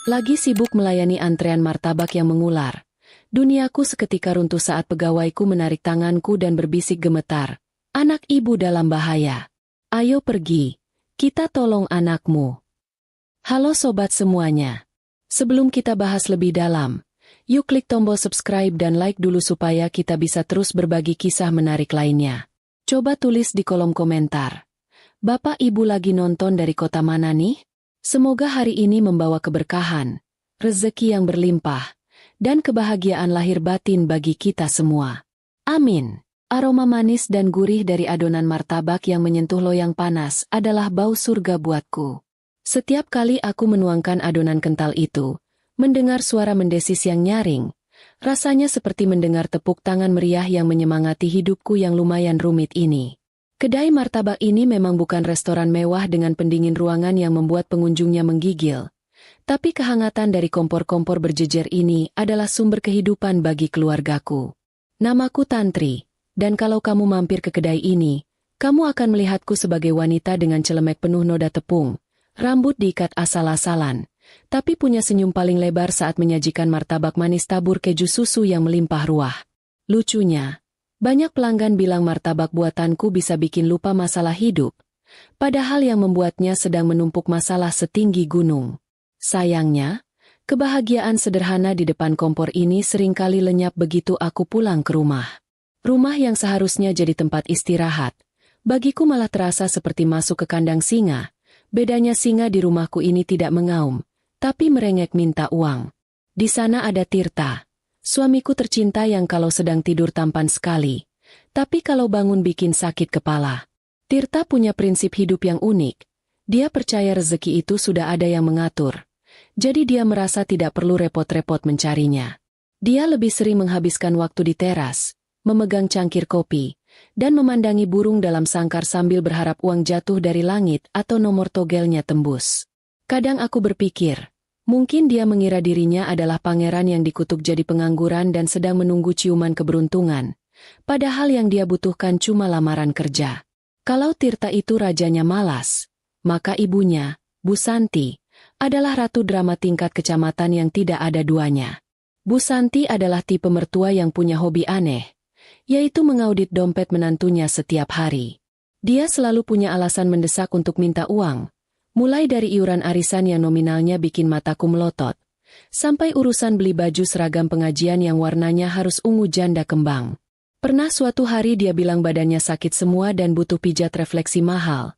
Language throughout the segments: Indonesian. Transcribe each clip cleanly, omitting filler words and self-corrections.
Lagi sibuk melayani antrean martabak yang mengular. Duniaku seketika runtuh saat pegawaiku menarik tanganku dan berbisik gemetar. Anak ibu dalam bahaya. Ayo pergi. Kita tolong anakmu. Halo sobat semuanya. Sebelum kita bahas lebih dalam, yuk klik tombol subscribe dan like dulu supaya kita bisa terus berbagi kisah menarik lainnya. Coba tulis di kolom komentar. Bapak Ibu lagi nonton dari kota mana nih? Semoga hari ini membawa keberkahan, rezeki yang berlimpah, dan kebahagiaan lahir batin bagi kita semua. Amin. Aroma manis dan gurih dari adonan martabak yang menyentuh loyang panas adalah bau surga buatku. Setiap kali aku menuangkan adonan kental itu, mendengar suara mendesis yang nyaring, rasanya seperti mendengar tepuk tangan meriah yang menyemangati hidupku yang lumayan rumit ini. Kedai martabak ini memang bukan restoran mewah dengan pendingin ruangan yang membuat pengunjungnya menggigil. Tapi kehangatan dari kompor-kompor berjejer ini adalah sumber kehidupan bagi keluargaku. Namaku Tantri, dan kalau kamu mampir ke kedai ini, kamu akan melihatku sebagai wanita dengan celemek penuh noda tepung, rambut diikat asal-asalan, tapi punya senyum paling lebar saat menyajikan martabak manis tabur keju susu yang melimpah ruah. Lucunya, banyak pelanggan bilang martabak buatanku bisa bikin lupa masalah hidup, padahal yang membuatnya sedang menumpuk masalah setinggi gunung. Sayangnya, kebahagiaan sederhana di depan kompor ini seringkali lenyap begitu aku pulang ke rumah. Rumah yang seharusnya jadi tempat istirahat, bagiku malah terasa seperti masuk ke kandang singa. Bedanya singa di rumahku ini tidak mengaum, tapi merengek minta uang. Di sana ada Tirta, suamiku tercinta yang kalau sedang tidur tampan sekali, tapi kalau bangun bikin sakit kepala. Tirta punya prinsip hidup yang unik. Dia percaya rezeki itu sudah ada yang mengatur. Jadi dia merasa tidak perlu repot-repot mencarinya. Dia lebih sering menghabiskan waktu di teras, memegang cangkir kopi, dan memandangi burung dalam sangkar sambil berharap uang jatuh dari langit atau nomor togelnya tembus. Kadang aku berpikir, mungkin dia mengira dirinya adalah pangeran yang dikutuk jadi pengangguran dan sedang menunggu ciuman keberuntungan, padahal yang dia butuhkan cuma lamaran kerja. Kalau Tirta itu rajanya malas, maka ibunya, Bu Santi, adalah ratu drama tingkat kecamatan yang tidak ada duanya. Bu Santi adalah tipe mertua yang punya hobi aneh, yaitu mengaudit dompet menantunya setiap hari. Dia selalu punya alasan mendesak untuk minta uang, mulai dari iuran arisan yang nominalnya bikin mataku melotot, sampai urusan beli baju seragam pengajian yang warnanya harus ungu janda kembang. Pernah suatu hari dia bilang badannya sakit semua dan butuh pijat refleksi mahal.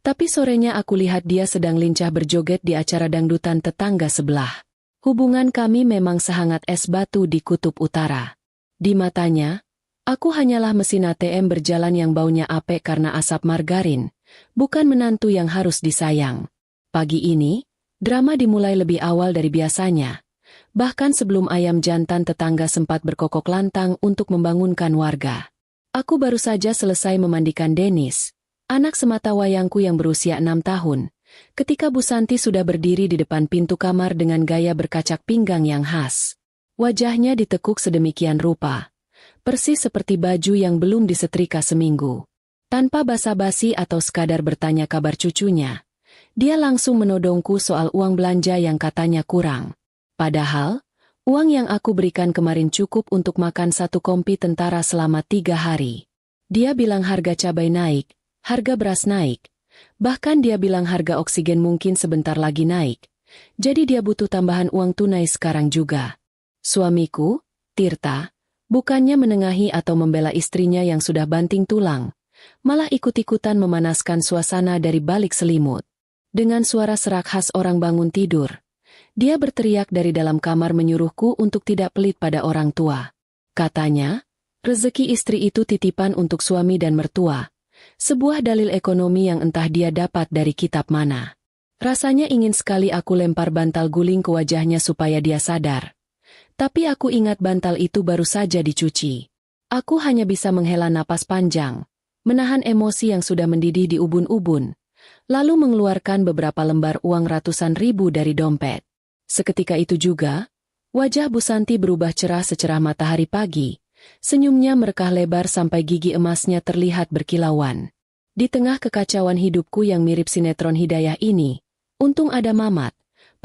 Tapi sorenya aku lihat dia sedang lincah berjoget di acara dangdutan tetangga sebelah. Hubungan kami memang sehangat es batu di kutub utara. Di matanya, aku hanyalah mesin ATM berjalan yang baunya apek karena asap margarin, bukan menantu yang harus disayang. Pagi ini, drama dimulai lebih awal dari biasanya. Bahkan sebelum ayam jantan tetangga sempat berkokok lantang untuk membangunkan warga. Aku baru saja selesai memandikan Denis, anak sematawayangku yang berusia 6 tahun, ketika Bu Santi sudah berdiri di depan pintu kamar dengan gaya berkacak pinggang yang khas. Wajahnya ditekuk sedemikian rupa, persis seperti baju yang belum disetrika seminggu. Tanpa basa-basi atau sekadar bertanya kabar cucunya, dia langsung menodongku soal uang belanja yang katanya kurang. Padahal, uang yang aku berikan kemarin cukup untuk makan satu kompi tentara selama 3 hari. Dia bilang harga cabai naik, harga beras naik, bahkan dia bilang harga oksigen mungkin sebentar lagi naik, jadi dia butuh tambahan uang tunai sekarang juga. Suamiku, Tirta, bukannya menengahi atau membela istrinya yang sudah banting tulang, malah ikut-ikutan memanaskan suasana dari balik selimut. Dengan suara serak khas orang bangun tidur, dia berteriak dari dalam kamar menyuruhku untuk tidak pelit pada orang tua. Katanya, rezeki istri itu titipan untuk suami dan mertua. Sebuah dalil ekonomi yang entah dia dapat dari kitab mana. Rasanya ingin sekali aku lempar bantal guling ke wajahnya supaya dia sadar. Tapi aku ingat bantal itu baru saja dicuci. Aku hanya bisa menghela napas panjang, menahan emosi yang sudah mendidih di ubun-ubun, lalu mengeluarkan beberapa lembar uang ratusan ribu dari dompet. Seketika itu juga, wajah Bu Santi berubah cerah secerah matahari pagi. Senyumnya merekah lebar sampai gigi emasnya terlihat berkilauan. Di tengah kekacauan hidupku yang mirip sinetron Hidayah ini, untung ada Mamat,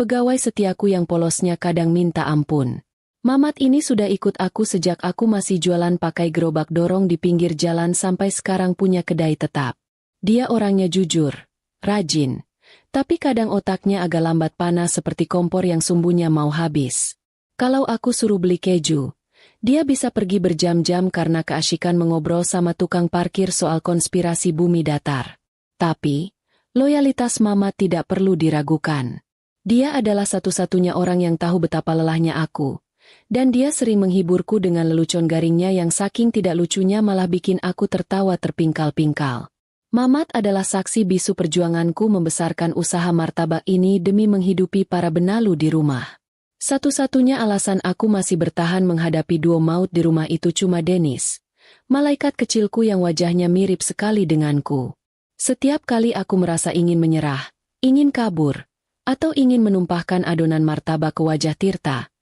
pegawai setiaku yang polosnya kadang minta ampun. Mamat ini sudah ikut aku sejak aku masih jualan pakai gerobak dorong di pinggir jalan sampai sekarang punya kedai tetap. Dia orangnya jujur, rajin, tapi kadang otaknya agak lambat panas seperti kompor yang sumbunya mau habis. Kalau aku suruh beli keju, dia bisa pergi berjam-jam karena keasyikan mengobrol sama tukang parkir soal konspirasi bumi datar. Tapi, loyalitas Mamat tidak perlu diragukan. Dia adalah satu-satunya orang yang tahu betapa lelahnya aku. Dan dia sering menghiburku dengan lelucon garingnya yang saking tidak lucunya malah bikin aku tertawa terpingkal-pingkal. Mamat adalah saksi bisu perjuanganku membesarkan usaha martabak ini demi menghidupi para benalu di rumah. Satu-satunya alasan aku masih bertahan menghadapi duo maut di rumah itu cuma Dennis, malaikat kecilku yang wajahnya mirip sekali denganku. Setiap kali aku merasa ingin menyerah, ingin kabur, atau ingin menumpahkan adonan martabak ke wajah Tirta,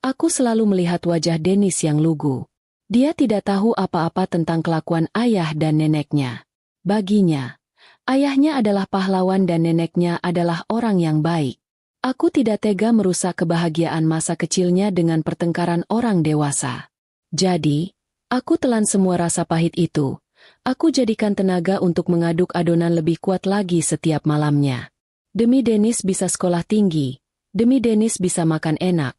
aku selalu melihat wajah Dennis yang lugu. Dia tidak tahu apa-apa tentang kelakuan ayah dan neneknya. Baginya, ayahnya adalah pahlawan dan neneknya adalah orang yang baik. Aku tidak tega merusak kebahagiaan masa kecilnya dengan pertengkaran orang dewasa. Jadi, aku telan semua rasa pahit itu. Aku jadikan tenaga untuk mengaduk adonan lebih kuat lagi setiap malamnya. Demi Dennis bisa sekolah tinggi, demi Dennis bisa makan enak,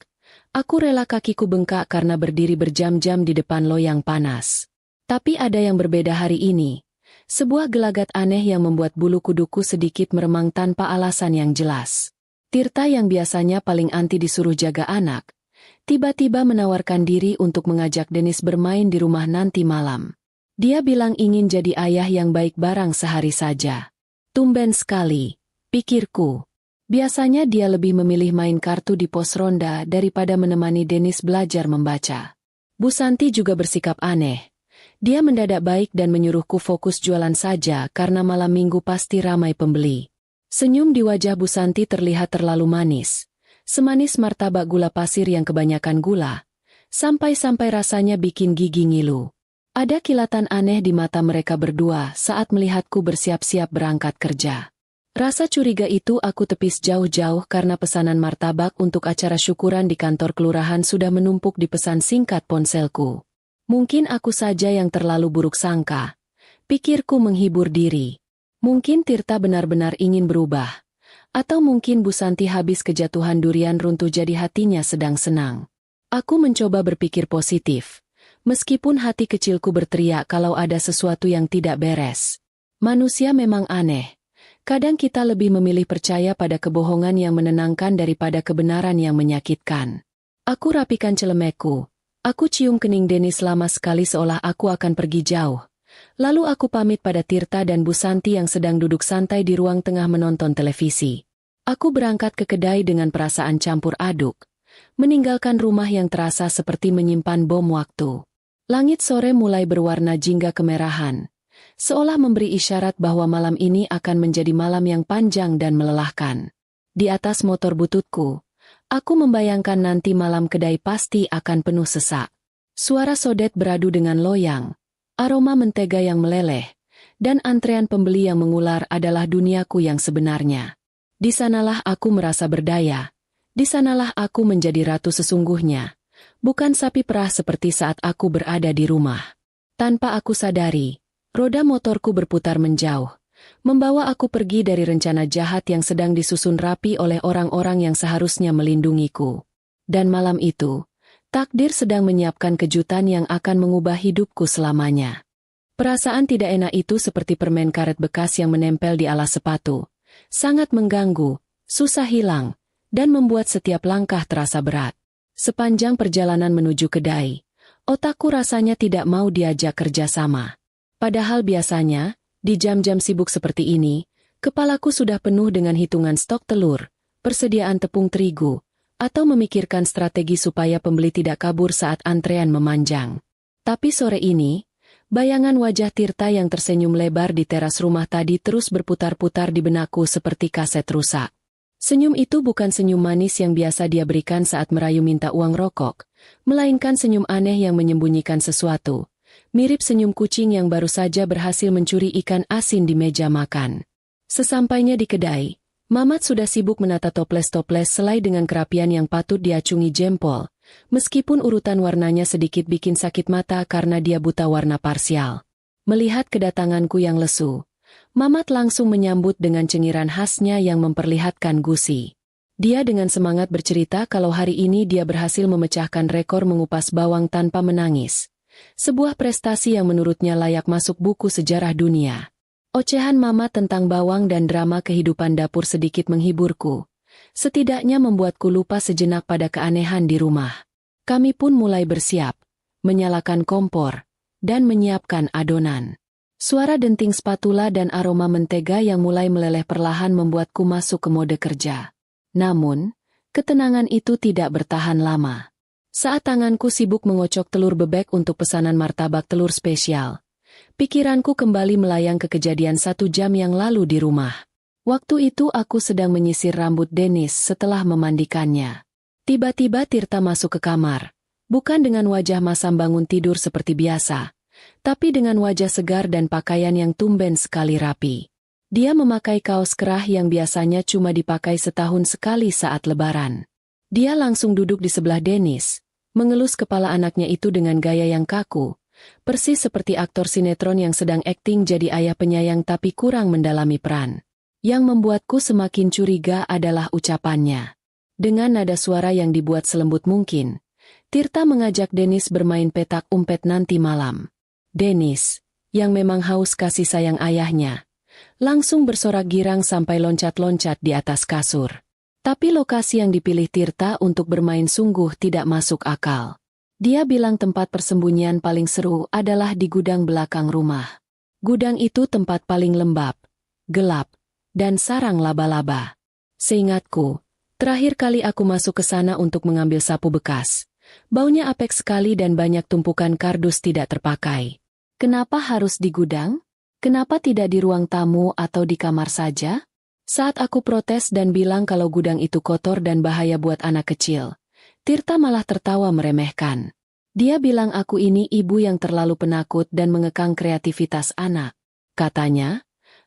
aku rela kakiku bengkak karena berdiri berjam-jam di depan loyang panas. Tapi ada yang berbeda hari ini. Sebuah gelagat aneh yang membuat bulu kuduku sedikit meremang tanpa alasan yang jelas. Tirta yang biasanya paling anti disuruh jaga anak, tiba-tiba menawarkan diri untuk mengajak Dennis bermain di rumah nanti malam. Dia bilang ingin jadi ayah yang baik barang sehari saja. Tumben sekali, pikirku. Biasanya dia lebih memilih main kartu di pos ronda daripada menemani Dennis belajar membaca. Bu Santi juga bersikap aneh. Dia mendadak baik dan menyuruhku fokus jualan saja karena malam minggu pasti ramai pembeli. Senyum di wajah Bu Santi terlihat terlalu manis. Semanis martabak gula pasir yang kebanyakan gula. Sampai-sampai rasanya bikin gigi ngilu. Ada kilatan aneh di mata mereka berdua saat melihatku bersiap-siap berangkat kerja. Rasa curiga itu aku tepis jauh-jauh karena pesanan martabak untuk acara syukuran di kantor kelurahan sudah menumpuk di pesan singkat ponselku. Mungkin aku saja yang terlalu buruk sangka. Pikirku menghibur diri. Mungkin Tirta benar-benar ingin berubah. Atau mungkin Bu Santi habis kejatuhan durian runtuh jadi hatinya sedang senang. Aku mencoba berpikir positif. Meskipun hati kecilku berteriak kalau ada sesuatu yang tidak beres. Manusia memang aneh. Kadang kita lebih memilih percaya pada kebohongan yang menenangkan daripada kebenaran yang menyakitkan. Aku rapikan celemekku. Aku cium kening Dennis lama sekali seolah aku akan pergi jauh. Lalu aku pamit pada Tirta dan Bu Santi yang sedang duduk santai di ruang tengah menonton televisi. Aku berangkat ke kedai dengan perasaan campur aduk. Meninggalkan rumah yang terasa seperti menyimpan bom waktu. Langit sore mulai berwarna jingga kemerahan. Seolah memberi isyarat bahwa malam ini akan menjadi malam yang panjang dan melelahkan. Di atas motor bututku, aku membayangkan nanti malam kedai pasti akan penuh sesak. Suara sodet beradu dengan loyang, aroma mentega yang meleleh, dan antrean pembeli yang mengular adalah duniaku yang sebenarnya. Di sanalah aku merasa berdaya. Di sanalah aku menjadi ratu sesungguhnya. Bukan sapi perah seperti saat aku berada di rumah. Tanpa aku sadari, roda motorku berputar menjauh, membawa aku pergi dari rencana jahat yang sedang disusun rapi oleh orang-orang yang seharusnya melindungiku. Dan malam itu, takdir sedang menyiapkan kejutan yang akan mengubah hidupku selamanya. Perasaan tidak enak itu seperti permen karet bekas yang menempel di alas sepatu. Sangat mengganggu, susah hilang, dan membuat setiap langkah terasa berat. Sepanjang perjalanan menuju kedai, otakku rasanya tidak mau diajak kerja sama. Padahal biasanya, di jam-jam sibuk seperti ini, kepalaku sudah penuh dengan hitungan stok telur, persediaan tepung terigu, atau memikirkan strategi supaya pembeli tidak kabur saat antrean memanjang. Tapi sore ini, bayangan wajah Tirta yang tersenyum lebar di teras rumah tadi terus berputar-putar di benakku seperti kaset rusak. Senyum itu bukan senyum manis yang biasa dia berikan saat merayu minta uang rokok, melainkan senyum aneh yang menyembunyikan sesuatu. Mirip senyum kucing yang baru saja berhasil mencuri ikan asin di meja makan. Sesampainya di kedai, Mamat sudah sibuk menata toples-toples selai dengan kerapian yang patut diacungi jempol, meskipun urutan warnanya sedikit bikin sakit mata karena dia buta warna parsial. Melihat kedatanganku yang lesu, Mamat langsung menyambut dengan cengiran khasnya yang memperlihatkan gusi. Dia dengan semangat bercerita kalau hari ini dia berhasil memecahkan rekor mengupas bawang tanpa menangis. Sebuah prestasi yang menurutnya layak masuk buku sejarah dunia. Ocehan Mamat tentang bawang dan drama kehidupan dapur sedikit menghiburku. Setidaknya membuatku lupa sejenak pada keanehan di rumah. Kami pun mulai bersiap, menyalakan kompor, dan menyiapkan adonan. Suara denting spatula dan aroma mentega yang mulai meleleh perlahan membuatku masuk ke mode kerja. Namun, ketenangan itu tidak bertahan lama. Saat tanganku sibuk mengocok telur bebek untuk pesanan martabak telur spesial, pikiranku kembali melayang ke kejadian 1 jam yang lalu di rumah. Waktu itu aku sedang menyisir rambut Dennis setelah memandikannya. Tiba-tiba Tirta masuk ke kamar, bukan dengan wajah masam bangun tidur seperti biasa, tapi dengan wajah segar dan pakaian yang tumben sekali rapi. Dia memakai kaos kerah yang biasanya cuma dipakai setahun sekali saat lebaran. Dia langsung duduk di sebelah Dennis, mengelus kepala anaknya itu dengan gaya yang kaku, persis seperti aktor sinetron yang sedang akting jadi ayah penyayang tapi kurang mendalami peran. Yang membuatku semakin curiga adalah ucapannya. Dengan nada suara yang dibuat selembut mungkin, Tirta mengajak Dennis bermain petak umpet nanti malam. Dennis, yang memang haus kasih sayang ayahnya, langsung bersorak girang sampai loncat-loncat di atas kasur. Tapi lokasi yang dipilih Tirta untuk bermain sungguh tidak masuk akal. Dia bilang tempat persembunyian paling seru adalah di gudang belakang rumah. Gudang itu tempat paling lembab, gelap, dan sarang laba-laba. Seingatku, terakhir kali aku masuk ke sana untuk mengambil sapu bekas. Baunya apek sekali dan banyak tumpukan kardus tidak terpakai. Kenapa harus di gudang? Kenapa tidak di ruang tamu atau di kamar saja? Saat aku protes dan bilang kalau gudang itu kotor dan bahaya buat anak kecil, Tirta malah tertawa meremehkan. Dia bilang aku ini ibu yang terlalu penakut dan mengekang kreativitas anak. Katanya,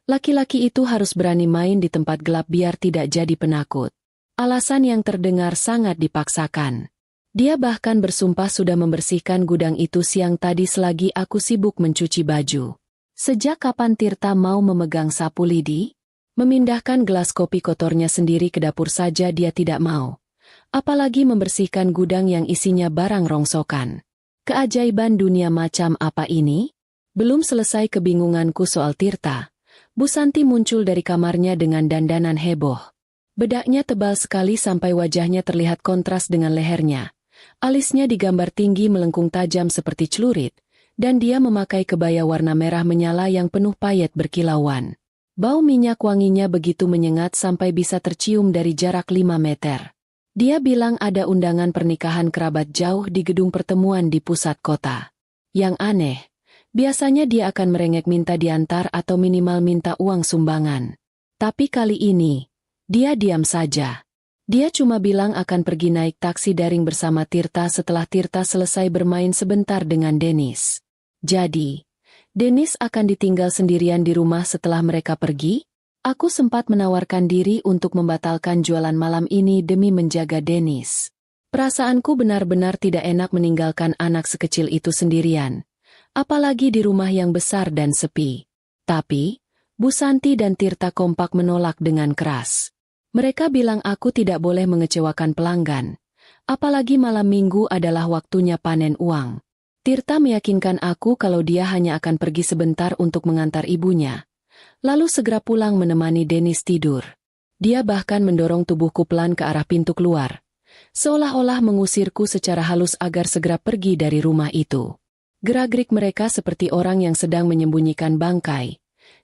laki-laki itu harus berani main di tempat gelap biar tidak jadi penakut. Alasan yang terdengar sangat dipaksakan. Dia bahkan bersumpah sudah membersihkan gudang itu siang tadi selagi aku sibuk mencuci baju. Sejak kapan Tirta mau memegang sapu lidi? Memindahkan gelas kopi kotornya sendiri ke dapur saja dia tidak mau. Apalagi membersihkan gudang yang isinya barang rongsokan. Keajaiban dunia macam apa ini? Belum selesai kebingunganku soal Tirta, Bu Santi muncul dari kamarnya dengan dandanan heboh. Bedaknya tebal sekali sampai wajahnya terlihat kontras dengan lehernya. Alisnya digambar tinggi melengkung tajam seperti celurit, dan dia memakai kebaya warna merah menyala yang penuh payet berkilauan. Bau minyak wanginya begitu menyengat sampai bisa tercium dari jarak 5 meter. Dia bilang ada undangan pernikahan kerabat jauh di gedung pertemuan di pusat kota. Yang aneh, biasanya dia akan merengek minta diantar atau minimal minta uang sumbangan. Tapi kali ini, dia diam saja. Dia cuma bilang akan pergi naik taksi daring bersama Tirta setelah Tirta selesai bermain sebentar dengan Dennis. Jadi, Dennis akan ditinggal sendirian di rumah setelah mereka pergi? Aku sempat menawarkan diri untuk membatalkan jualan malam ini demi menjaga Dennis. Perasaanku benar-benar tidak enak meninggalkan anak sekecil itu sendirian. Apalagi di rumah yang besar dan sepi. Tapi, Bu Santi dan Tirta kompak menolak dengan keras. Mereka bilang aku tidak boleh mengecewakan pelanggan. Apalagi malam minggu adalah waktunya panen uang. Tirta meyakinkan aku kalau dia hanya akan pergi sebentar untuk mengantar ibunya. Lalu segera pulang menemani Dennis tidur. Dia bahkan mendorong tubuhku pelan ke arah pintu keluar. Seolah-olah mengusirku secara halus agar segera pergi dari rumah itu. Gerak-gerik mereka seperti orang yang sedang menyembunyikan bangkai.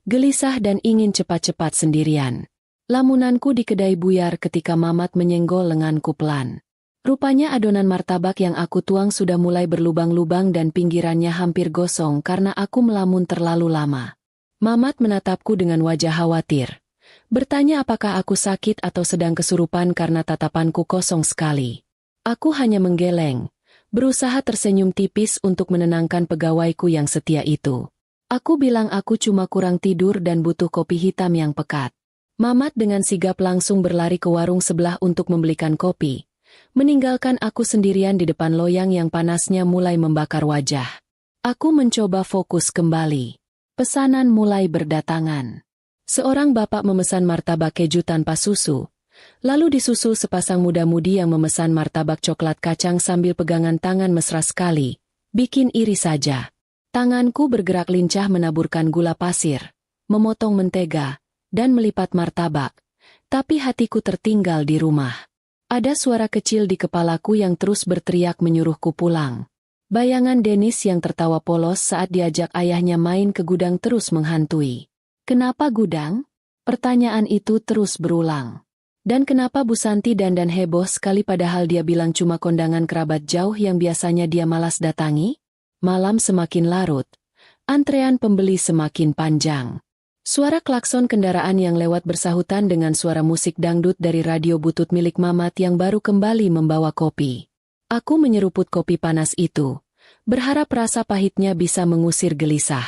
Gelisah dan ingin cepat-cepat sendirian. Lamunanku di kedai buyar ketika Mamat menyenggol lenganku pelan. Rupanya adonan martabak yang aku tuang sudah mulai berlubang-lubang dan pinggirannya hampir gosong karena aku melamun terlalu lama. Mamat menatapku dengan wajah khawatir. Bertanya apakah aku sakit atau sedang kesurupan karena tatapanku kosong sekali. Aku hanya menggeleng, berusaha tersenyum tipis untuk menenangkan pegawaiku yang setia itu. Aku bilang aku cuma kurang tidur dan butuh kopi hitam yang pekat. Mamat dengan sigap langsung berlari ke warung sebelah untuk membelikan kopi, meninggalkan aku sendirian di depan loyang yang panasnya mulai membakar wajah. Aku mencoba fokus kembali. Pesanan mulai berdatangan. Seorang bapak memesan martabak keju tanpa susu, lalu disusul sepasang muda-mudi yang memesan martabak coklat kacang sambil pegangan tangan mesra sekali. Bikin iri saja. Tanganku bergerak lincah menaburkan gula pasir, memotong mentega, dan melipat martabak. Tapi hatiku tertinggal di rumah. Ada suara kecil di kepalaku yang terus berteriak menyuruhku pulang. Bayangan Dennis yang tertawa polos saat diajak ayahnya main ke gudang terus menghantui. Kenapa gudang? Pertanyaan itu terus berulang. Dan kenapa Bu Santi dandan heboh sekali padahal dia bilang cuma kondangan kerabat jauh yang biasanya dia malas datangi? Malam semakin larut. Antrean pembeli semakin panjang. Suara klakson kendaraan yang lewat bersahutan dengan suara musik dangdut dari radio butut milik Mamat yang baru kembali membawa kopi. Aku menyeruput kopi panas itu, berharap rasa pahitnya bisa mengusir gelisah.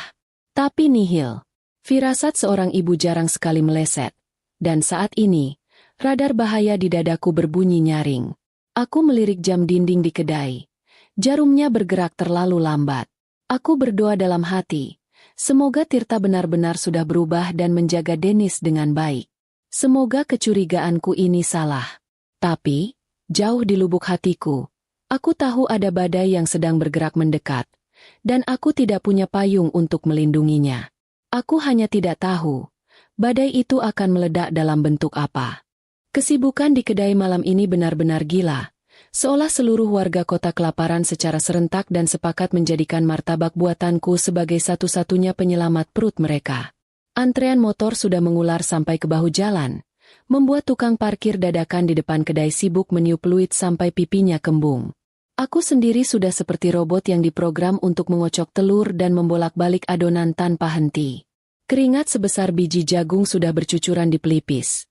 Tapi nihil. Firasat seorang ibu jarang sekali meleset. Dan saat ini, radar bahaya di dadaku berbunyi nyaring. Aku melirik jam dinding di kedai. Jarumnya bergerak terlalu lambat. Aku berdoa dalam hati. Semoga Tirta benar-benar sudah berubah dan menjaga Dennis dengan baik. Semoga kecurigaanku ini salah. Tapi, jauh di lubuk hatiku, aku tahu ada badai yang sedang bergerak mendekat, dan aku tidak punya payung untuk melindunginya. Aku hanya tidak tahu, badai itu akan meledak dalam bentuk apa. Kesibukan di kedai malam ini benar-benar gila. Seolah seluruh warga kota kelaparan secara serentak dan sepakat menjadikan martabak buatanku sebagai satu-satunya penyelamat perut mereka. Antrean motor sudah mengular sampai ke bahu jalan, membuat tukang parkir dadakan di depan kedai sibuk meniup peluit sampai pipinya kembung. Aku sendiri sudah seperti robot yang diprogram untuk mengocok telur dan membolak-balik adonan tanpa henti. Keringat sebesar biji jagung sudah bercucuran di pelipis.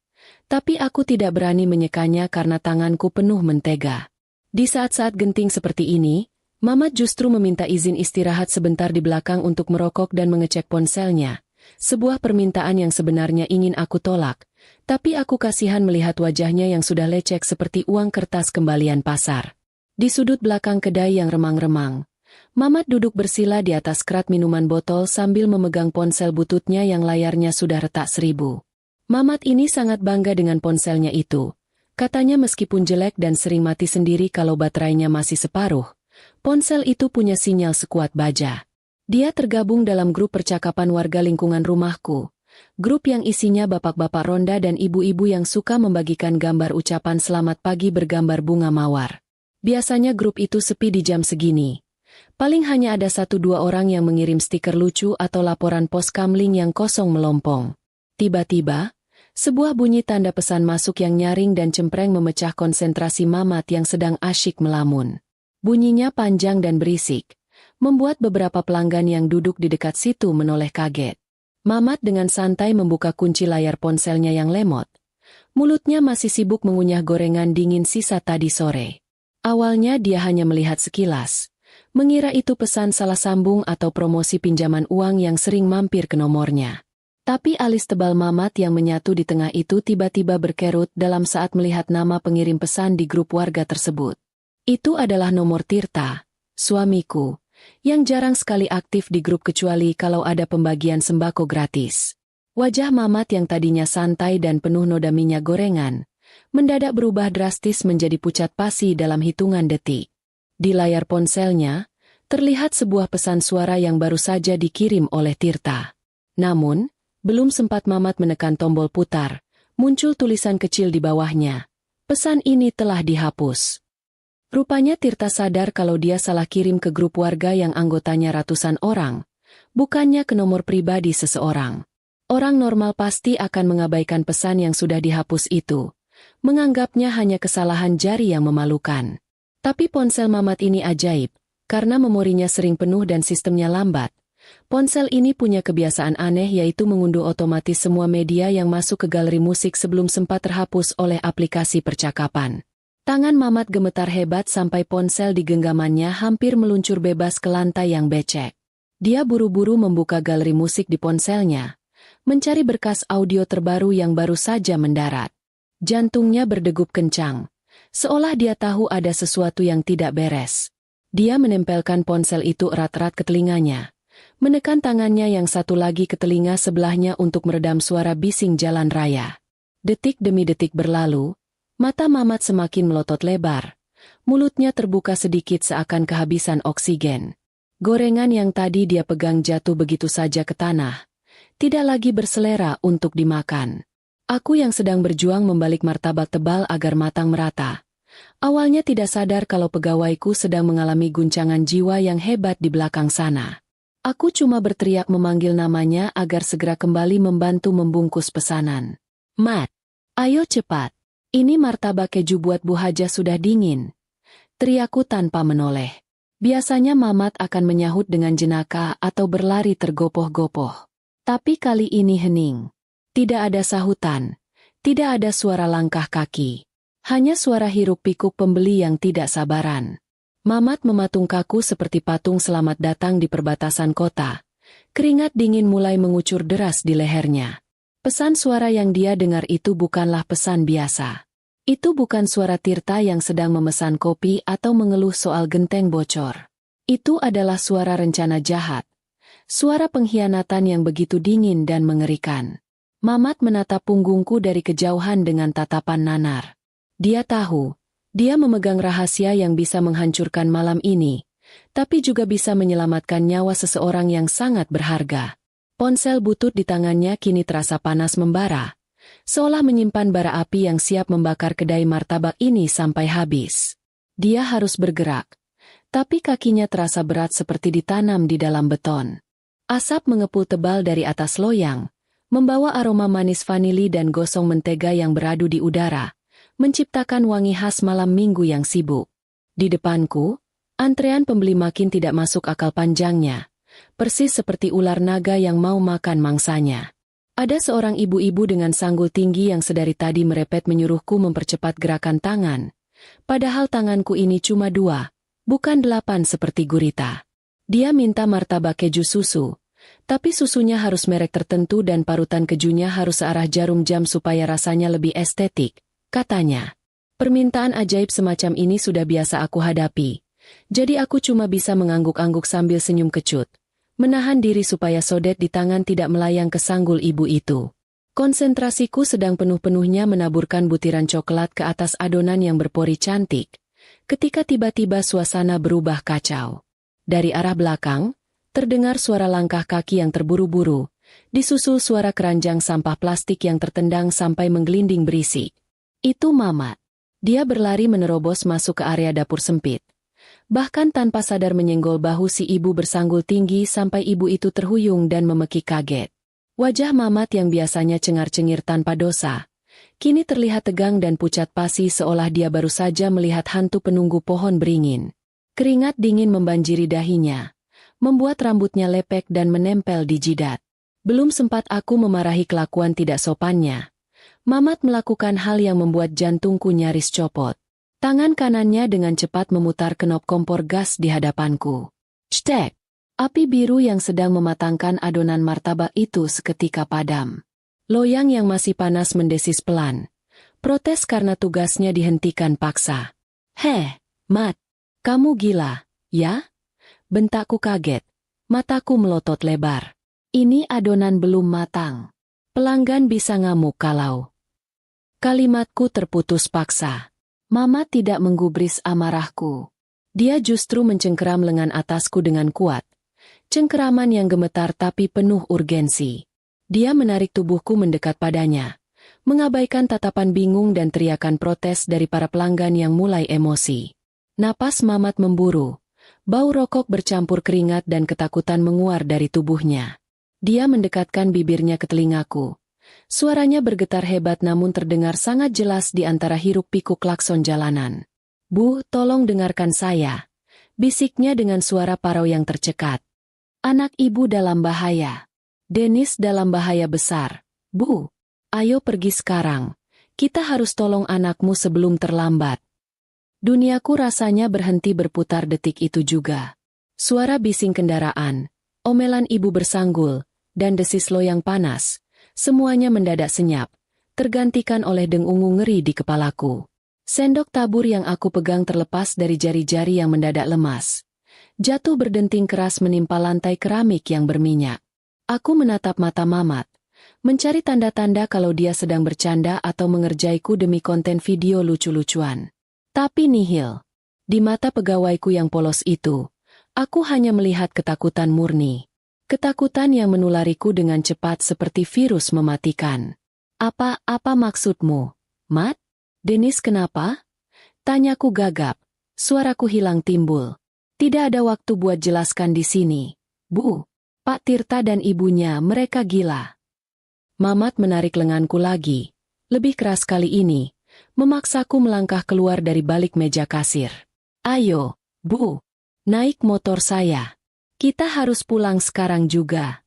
Tapi aku tidak berani menyekanya karena tanganku penuh mentega. Di saat-saat genting seperti ini, Mamat justru meminta izin istirahat sebentar di belakang untuk merokok dan mengecek ponselnya. Sebuah permintaan yang sebenarnya ingin aku tolak, tapi aku kasihan melihat wajahnya yang sudah lecek seperti uang kertas kembalian pasar. Di sudut belakang kedai yang remang-remang, Mamat duduk bersila di atas kerat minuman botol sambil memegang ponsel bututnya yang layarnya sudah retak 1000. Mamat ini sangat bangga dengan ponselnya itu. Katanya meskipun jelek dan sering mati sendiri kalau baterainya masih separuh, ponsel itu punya sinyal sekuat baja. Dia tergabung dalam grup percakapan warga lingkungan rumahku. Grup yang isinya bapak-bapak ronda dan ibu-ibu yang suka membagikan gambar ucapan selamat pagi bergambar bunga mawar. Biasanya grup itu sepi di jam segini. Paling hanya ada 1-2 orang yang mengirim stiker lucu atau laporan pos kamling yang kosong melompong. Tiba-tiba, sebuah bunyi tanda pesan masuk yang nyaring dan cempreng memecah konsentrasi Mamat yang sedang asyik melamun. Bunyinya panjang dan berisik, membuat beberapa pelanggan yang duduk di dekat situ menoleh kaget. Mamat dengan santai membuka kunci layar ponselnya yang lemot. Mulutnya masih sibuk mengunyah gorengan dingin sisa tadi sore. Awalnya dia hanya melihat sekilas, mengira itu pesan salah sambung atau promosi pinjaman uang yang sering mampir ke nomornya. Tapi alis tebal Mamat yang menyatu di tengah itu tiba-tiba berkerut dalam saat melihat nama pengirim pesan di grup warga tersebut. Itu adalah nomor Tirta, suamiku, yang jarang sekali aktif di grup kecuali kalau ada pembagian sembako gratis. Wajah Mamat yang tadinya santai dan penuh noda minyak gorengan, mendadak berubah drastis menjadi pucat pasi dalam hitungan detik. Di layar ponselnya, terlihat sebuah pesan suara yang baru saja dikirim oleh Tirta. Namun, belum sempat Mamat menekan tombol putar, muncul tulisan kecil di bawahnya. Pesan ini telah dihapus. Rupanya Tirta sadar kalau dia salah kirim ke grup warga yang anggotanya ratusan orang, bukannya ke nomor pribadi seseorang. Orang normal pasti akan mengabaikan pesan yang sudah dihapus itu, menganggapnya hanya kesalahan jari yang memalukan. Tapi ponsel Mamat ini ajaib, karena memorinya sering penuh dan sistemnya lambat. Ponsel ini punya kebiasaan aneh yaitu mengunduh otomatis semua media yang masuk ke galeri musik sebelum sempat terhapus oleh aplikasi percakapan. Tangan Mamat gemetar hebat sampai ponsel di genggamannya hampir meluncur bebas ke lantai yang becek. Dia buru-buru membuka galeri musik di ponselnya, mencari berkas audio terbaru yang baru saja mendarat. Jantungnya berdegup kencang, seolah dia tahu ada sesuatu yang tidak beres. Dia menempelkan ponsel itu erat-erat ke telinganya, menekan tangannya yang satu lagi ke telinga sebelahnya untuk meredam suara bising jalan raya. Detik demi detik berlalu, mata Mamat semakin melotot lebar. Mulutnya terbuka sedikit seakan kehabisan oksigen. Gorengan yang tadi dia pegang jatuh begitu saja ke tanah. Tidak lagi berselera untuk dimakan. Aku yang sedang berjuang membalik martabak tebal agar matang merata. Awalnya tidak sadar kalau pegawaiku sedang mengalami guncangan jiwa yang hebat di belakang sana. Aku cuma berteriak memanggil namanya agar segera kembali membantu membungkus pesanan. "Mat, ayo cepat. Ini martabak keju buat Bu Haja sudah dingin." Teriakku tanpa menoleh. Biasanya Mamat akan menyahut dengan jenaka atau berlari tergopoh-gopoh. Tapi kali ini hening. Tidak ada sahutan. Tidak ada suara langkah kaki. Hanya suara hiruk-pikuk pembeli yang tidak sabaran. Mamat mematung kaku seperti patung selamat datang di perbatasan kota. Keringat dingin mulai mengucur deras di lehernya. Pesan suara yang dia dengar itu bukanlah pesan biasa. Itu bukan suara Tirta yang sedang memesan kopi atau mengeluh soal genteng bocor. Itu adalah suara rencana jahat. Suara pengkhianatan yang begitu dingin dan mengerikan. Mamat menatap punggungku dari kejauhan dengan tatapan nanar. Dia tahu, dia memegang rahasia yang bisa menghancurkan malam ini, tapi juga bisa menyelamatkan nyawa seseorang yang sangat berharga. Ponsel butut di tangannya kini terasa panas membara. Seolah menyimpan bara api yang siap membakar kedai martabak ini sampai habis. Dia harus bergerak, tapi kakinya terasa berat seperti ditanam di dalam beton. Asap mengepul tebal dari atas loyang, membawa aroma manis vanili dan gosong mentega yang beradu di udara, menciptakan wangi khas malam minggu yang sibuk. Di depanku, antrean pembeli makin tidak masuk akal panjangnya, persis seperti ular naga yang mau makan mangsanya. Ada seorang ibu-ibu dengan sanggul tinggi yang sedari tadi merepet menyuruhku mempercepat gerakan tangan. Padahal tanganku ini cuma 2, bukan 8 seperti gurita. Dia minta martabak keju susu, tapi susunya harus merek tertentu dan parutan kejunya harus searah jarum jam supaya rasanya lebih estetik, katanya. Permintaan ajaib semacam ini sudah biasa aku hadapi, jadi aku cuma bisa mengangguk-angguk sambil senyum kecut. Menahan diri supaya sodet di tangan tidak melayang ke sanggul ibu itu. Konsentrasiku sedang penuh-penuhnya menaburkan butiran coklat ke atas adonan yang berpori cantik, ketika tiba-tiba suasana berubah kacau. Dari arah belakang, terdengar suara langkah kaki yang terburu-buru, disusul suara keranjang sampah plastik yang tertendang sampai menggelinding berisik. Itu Mamat. Dia berlari menerobos masuk ke area dapur sempit. Bahkan tanpa sadar menyenggol bahu si ibu bersanggul tinggi sampai ibu itu terhuyung dan memekik kaget. Wajah Mamat yang biasanya cengar-cengir tanpa dosa, kini terlihat tegang dan pucat pasi seolah dia baru saja melihat hantu penunggu pohon beringin. Keringat dingin membanjiri dahinya, membuat rambutnya lepek dan menempel di jidat. Belum sempat aku memarahi kelakuan tidak sopannya, Mamat melakukan hal yang membuat jantungku nyaris copot. Tangan kanannya dengan cepat memutar knop kompor gas di hadapanku. Cetek! Api biru yang sedang mematangkan adonan martabak itu seketika padam. Loyang yang masih panas mendesis pelan. Protes karena tugasnya dihentikan paksa. "Heh, Mat, kamu gila, ya?" Bentakku kaget. Mataku melotot lebar. Ini adonan belum matang. Pelanggan bisa ngamuk kalau... Kalimatku terputus paksa. Mamat tidak menggubris amarahku. Dia justru mencengkeram lengan atasku dengan kuat. Cengkeraman yang gemetar tapi penuh urgensi. Dia menarik tubuhku mendekat padanya, mengabaikan tatapan bingung dan teriakan protes dari para pelanggan yang mulai emosi. Napas Mamat memburu. Bau rokok bercampur keringat dan ketakutan menguar dari tubuhnya. Dia mendekatkan bibirnya ke telingaku. Suaranya bergetar hebat namun terdengar sangat jelas di antara hiruk-pikuk klakson jalanan. "Bu, tolong dengarkan saya," bisiknya dengan suara parau yang tercekat. "Anak ibu dalam bahaya. Dennis dalam bahaya besar. Bu, ayo pergi sekarang. Kita harus tolong anakmu sebelum terlambat." Duniaku rasanya berhenti berputar detik itu juga. Suara bising kendaraan, omelan ibu bersanggul, dan desis lo yang panas, semuanya mendadak senyap, tergantikan oleh dengungu ngeri di kepalaku. Sendok tabur yang aku pegang terlepas dari jari-jari yang mendadak lemas. Jatuh berdenting keras menimpa lantai keramik yang berminyak. Aku menatap mata Mamat, mencari tanda-tanda kalau dia sedang bercanda atau mengerjaiku demi konten video lucu-lucuan. Tapi nihil. Di mata pegawaiku yang polos itu, aku hanya melihat ketakutan murni. Ketakutan yang menulariku dengan cepat seperti virus mematikan. Apa maksudmu, Mat? Denis kenapa? Tanyaku gagap. Suaraku hilang timbul. Tidak ada waktu buat jelaskan di sini. Bu, Pak Tirta dan ibunya mereka gila. Mamat menarik lenganku lagi. Lebih keras kali ini, memaksaku melangkah keluar dari balik meja kasir. Ayo, Bu, naik motor saya. Kita harus pulang sekarang juga.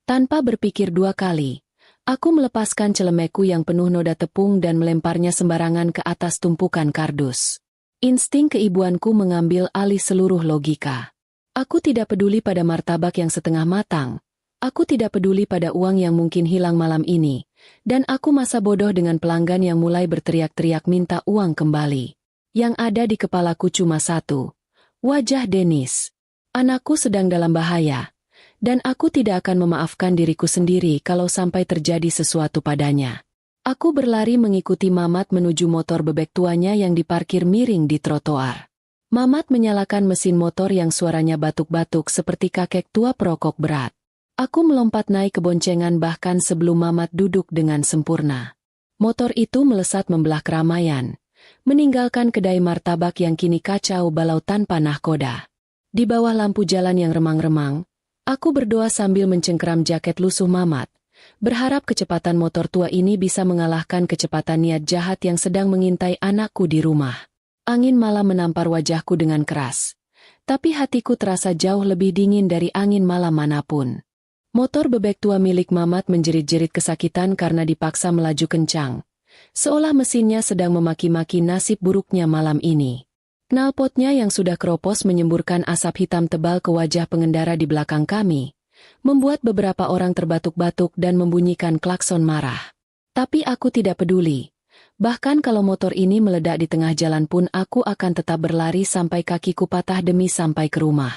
Tanpa berpikir dua kali, aku melepaskan celemekku yang penuh noda tepung dan melemparnya sembarangan ke atas tumpukan kardus. Insting keibuanku mengambil alih seluruh logika. Aku tidak peduli pada martabak yang setengah matang. Aku tidak peduli pada uang yang mungkin hilang malam ini. Dan aku masa bodoh dengan pelanggan yang mulai berteriak-teriak minta uang kembali. Yang ada di kepalaku cuma satu. Wajah Denis. Anakku sedang dalam bahaya. Dan aku tidak akan memaafkan diriku sendiri kalau sampai terjadi sesuatu padanya. Aku berlari mengikuti Mamat menuju motor bebek tuanya yang diparkir miring di trotoar. Mamat menyalakan mesin motor yang suaranya batuk-batuk seperti kakek tua perokok berat. Aku melompat naik ke boncengan bahkan sebelum Mamat duduk dengan sempurna. Motor itu melesat membelah keramaian, meninggalkan kedai martabak yang kini kacau balau tanpa nahkoda. Di bawah lampu jalan yang remang-remang, aku berdoa sambil mencengkeram jaket lusuh Mamat, berharap kecepatan motor tua ini bisa mengalahkan kecepatan niat jahat yang sedang mengintai anakku di rumah. Angin malam menampar wajahku dengan keras, tapi hatiku terasa jauh lebih dingin dari angin malam manapun. Motor bebek tua milik Mamat menjerit-jerit kesakitan karena dipaksa melaju kencang, seolah mesinnya sedang memaki-maki nasib buruknya malam ini. Knalpotnya yang sudah keropos menyemburkan asap hitam tebal ke wajah pengendara di belakang kami, membuat beberapa orang terbatuk-batuk dan membunyikan klakson marah. Tapi aku tidak peduli. Bahkan kalau motor ini meledak di tengah jalan pun aku akan tetap berlari sampai kakiku patah demi sampai ke rumah.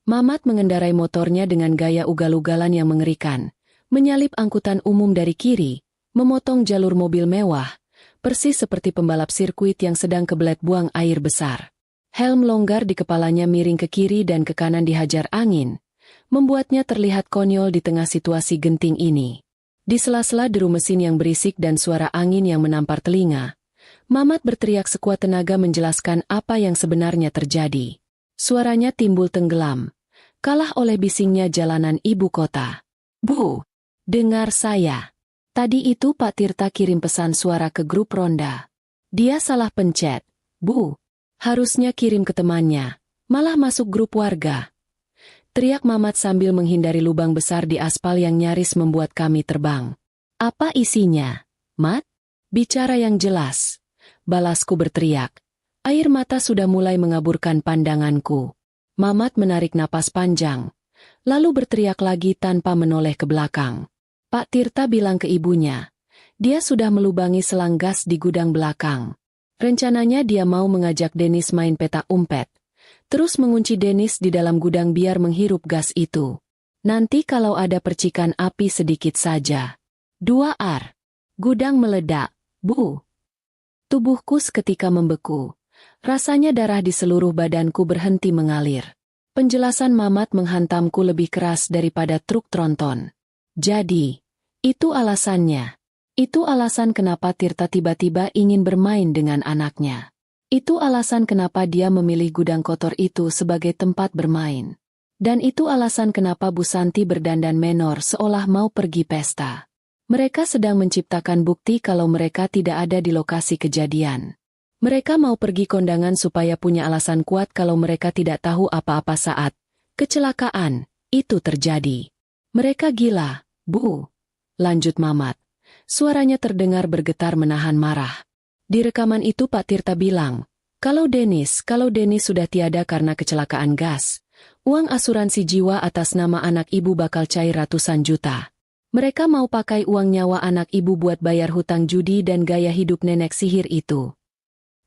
Mamat mengendarai motornya dengan gaya ugal-ugalan yang mengerikan, menyalip angkutan umum dari kiri, memotong jalur mobil mewah, persis seperti pembalap sirkuit yang sedang kebelet buang air besar. Helm longgar di kepalanya miring ke kiri dan ke kanan dihajar angin, membuatnya terlihat konyol di tengah situasi genting ini. Di sela-sela deru mesin yang berisik dan suara angin yang menampar telinga, Mamat berteriak sekuat tenaga menjelaskan apa yang sebenarnya terjadi. Suaranya timbul tenggelam, kalah oleh bisingnya jalanan ibu kota. Bu, dengar saya. Tadi itu Pak Tirta kirim pesan suara ke grup ronda. Dia salah pencet. Bu, harusnya kirim ke temannya, malah masuk grup warga. Teriak Mamat sambil menghindari lubang besar di aspal yang nyaris membuat kami terbang. Apa isinya, Mat? Bicara yang jelas. Balasku berteriak. Air mata sudah mulai mengaburkan pandanganku. Mamat menarik napas panjang, lalu berteriak lagi tanpa menoleh ke belakang. Pak Tirta bilang ke ibunya, dia sudah melubangi selang gas di gudang belakang. Rencananya dia mau mengajak Denis main petak umpet, terus mengunci Denis di dalam gudang biar menghirup gas itu. Nanti kalau ada percikan api sedikit saja. 2R. Gudang meledak, Bu. Tubuhku seketika membeku. Rasanya darah di seluruh badanku berhenti mengalir. Penjelasan Mamat menghantamku lebih keras daripada truk tronton. Jadi, itu alasannya. Itu alasan kenapa Tirta tiba-tiba ingin bermain dengan anaknya. Itu alasan kenapa dia memilih gudang kotor itu sebagai tempat bermain. Dan itu alasan kenapa Bu Santi berdandan menor seolah mau pergi pesta. Mereka sedang menciptakan bukti kalau mereka tidak ada di lokasi kejadian. Mereka mau pergi kondangan supaya punya alasan kuat kalau mereka tidak tahu apa-apa saat kecelakaan itu terjadi. Mereka gila, Bu. Lanjut Mamat. Suaranya terdengar bergetar menahan marah. Di rekaman itu Pak Tirta bilang, kalau Denis sudah tiada karena kecelakaan gas, Uang asuransi jiwa atas nama anak ibu bakal cair ratusan juta. Mereka mau pakai uang nyawa anak ibu buat bayar hutang judi dan gaya hidup nenek sihir itu.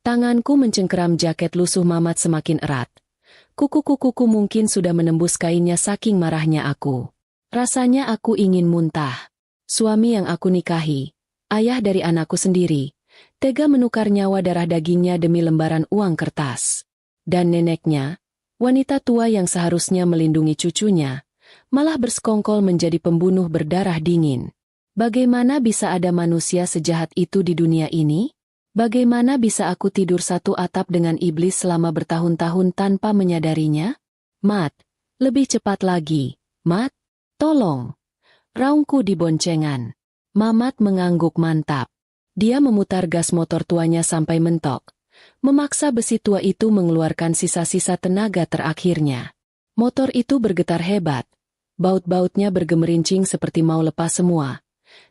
Tanganku mencengkeram jaket lusuh Mamat semakin erat. Kuku-kukuku mungkin sudah menembus kainnya saking marahnya aku. Rasanya aku ingin muntah. Suami yang aku nikahi, ayah dari anakku sendiri, tega menukar nyawa darah dagingnya demi lembaran uang kertas. Dan neneknya, wanita tua yang seharusnya melindungi cucunya, malah bersekongkol menjadi pembunuh berdarah dingin. Bagaimana bisa ada manusia sejahat itu di dunia ini? Bagaimana bisa aku tidur satu atap dengan iblis selama bertahun-tahun tanpa menyadarinya? Mat, lebih cepat lagi. Mat, tolong. Raungku di boncengan. Mamat mengangguk mantap. Dia memutar gas motor tuanya sampai mentok. Memaksa besi tua itu mengeluarkan sisa-sisa tenaga terakhirnya. Motor itu bergetar hebat. Baut-bautnya bergemerincing seperti mau lepas semua.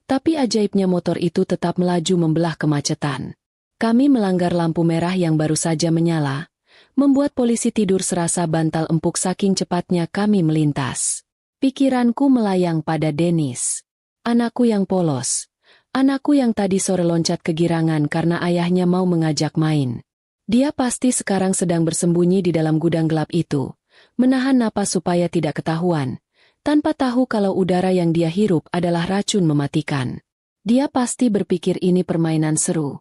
Tapi ajaibnya motor itu tetap melaju membelah kemacetan. Kami melanggar lampu merah yang baru saja menyala, membuat polisi tidur serasa bantal empuk saking cepatnya kami melintas. Pikiranku melayang pada Dennis. Anakku yang polos. Anakku yang tadi sore loncat kegirangan karena ayahnya mau mengajak main. Dia pasti sekarang sedang bersembunyi di dalam gudang gelap itu, menahan napas supaya tidak ketahuan, tanpa tahu kalau udara yang dia hirup adalah racun mematikan. Dia pasti berpikir ini permainan seru.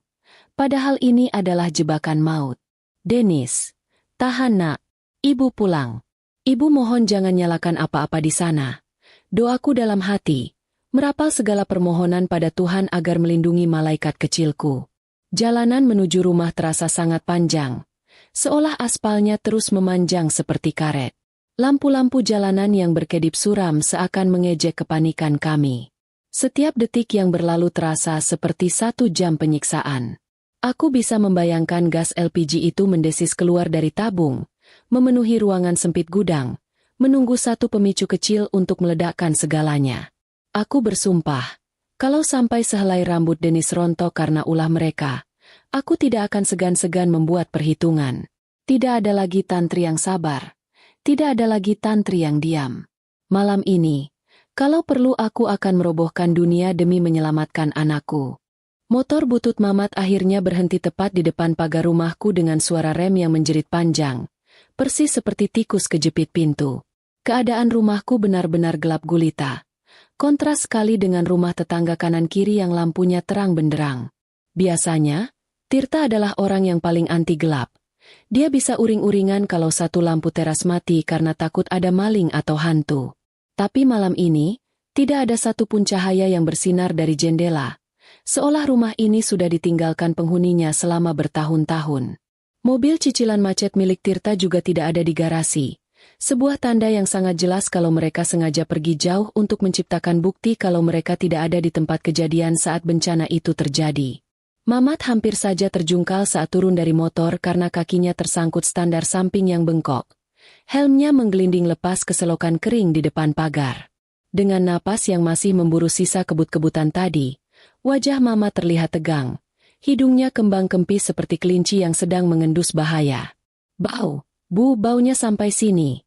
Padahal ini adalah jebakan maut. Dennis, tahan nak. Ibu pulang. Ibu mohon jangan nyalakan apa-apa di sana. Doaku dalam hati, merapal segala permohonan pada Tuhan agar melindungi malaikat kecilku. Jalanan menuju rumah terasa sangat panjang. Seolah aspalnya terus memanjang seperti karet. Lampu-lampu jalanan yang berkedip suram seakan mengejek kepanikan kami. Setiap detik yang berlalu terasa seperti 1 jam penyiksaan. Aku bisa membayangkan gas LPG itu mendesis keluar dari tabung, memenuhi ruangan sempit gudang, menunggu satu pemicu kecil untuk meledakkan segalanya. Aku bersumpah, kalau sampai sehelai rambut Dennis rontok karena ulah mereka, aku tidak akan segan-segan membuat perhitungan. Tidak ada lagi tantri yang sabar. Tidak ada lagi tantri yang diam. Malam ini, kalau perlu aku akan merobohkan dunia demi menyelamatkan anakku. Motor butut Mamat akhirnya berhenti tepat di depan pagar rumahku dengan suara rem yang menjerit panjang, persis seperti tikus kejepit pintu. Keadaan rumahku benar-benar gelap gulita. Kontras sekali dengan rumah tetangga kanan kiri yang lampunya terang benderang. Biasanya, Tirta adalah orang yang paling anti gelap. Dia bisa uring-uringan kalau satu lampu teras mati karena takut ada maling atau hantu. Tapi malam ini, tidak ada satupun cahaya yang bersinar dari jendela. Seolah rumah ini sudah ditinggalkan penghuninya selama bertahun-tahun. Mobil cicilan macet milik Tirta juga tidak ada di garasi. Sebuah tanda yang sangat jelas kalau mereka sengaja pergi jauh untuk menciptakan bukti kalau mereka tidak ada di tempat kejadian saat bencana itu terjadi. Mamat hampir saja terjungkal saat turun dari motor karena kakinya tersangkut standar samping yang bengkok. Helmnya menggelinding lepas ke selokan kering di depan pagar. Dengan napas yang masih memburu sisa kebut-kebutan tadi, wajah Mama terlihat tegang. Hidungnya kembang kempis seperti kelinci yang sedang mengendus bahaya. Bau, Bu, baunya sampai sini.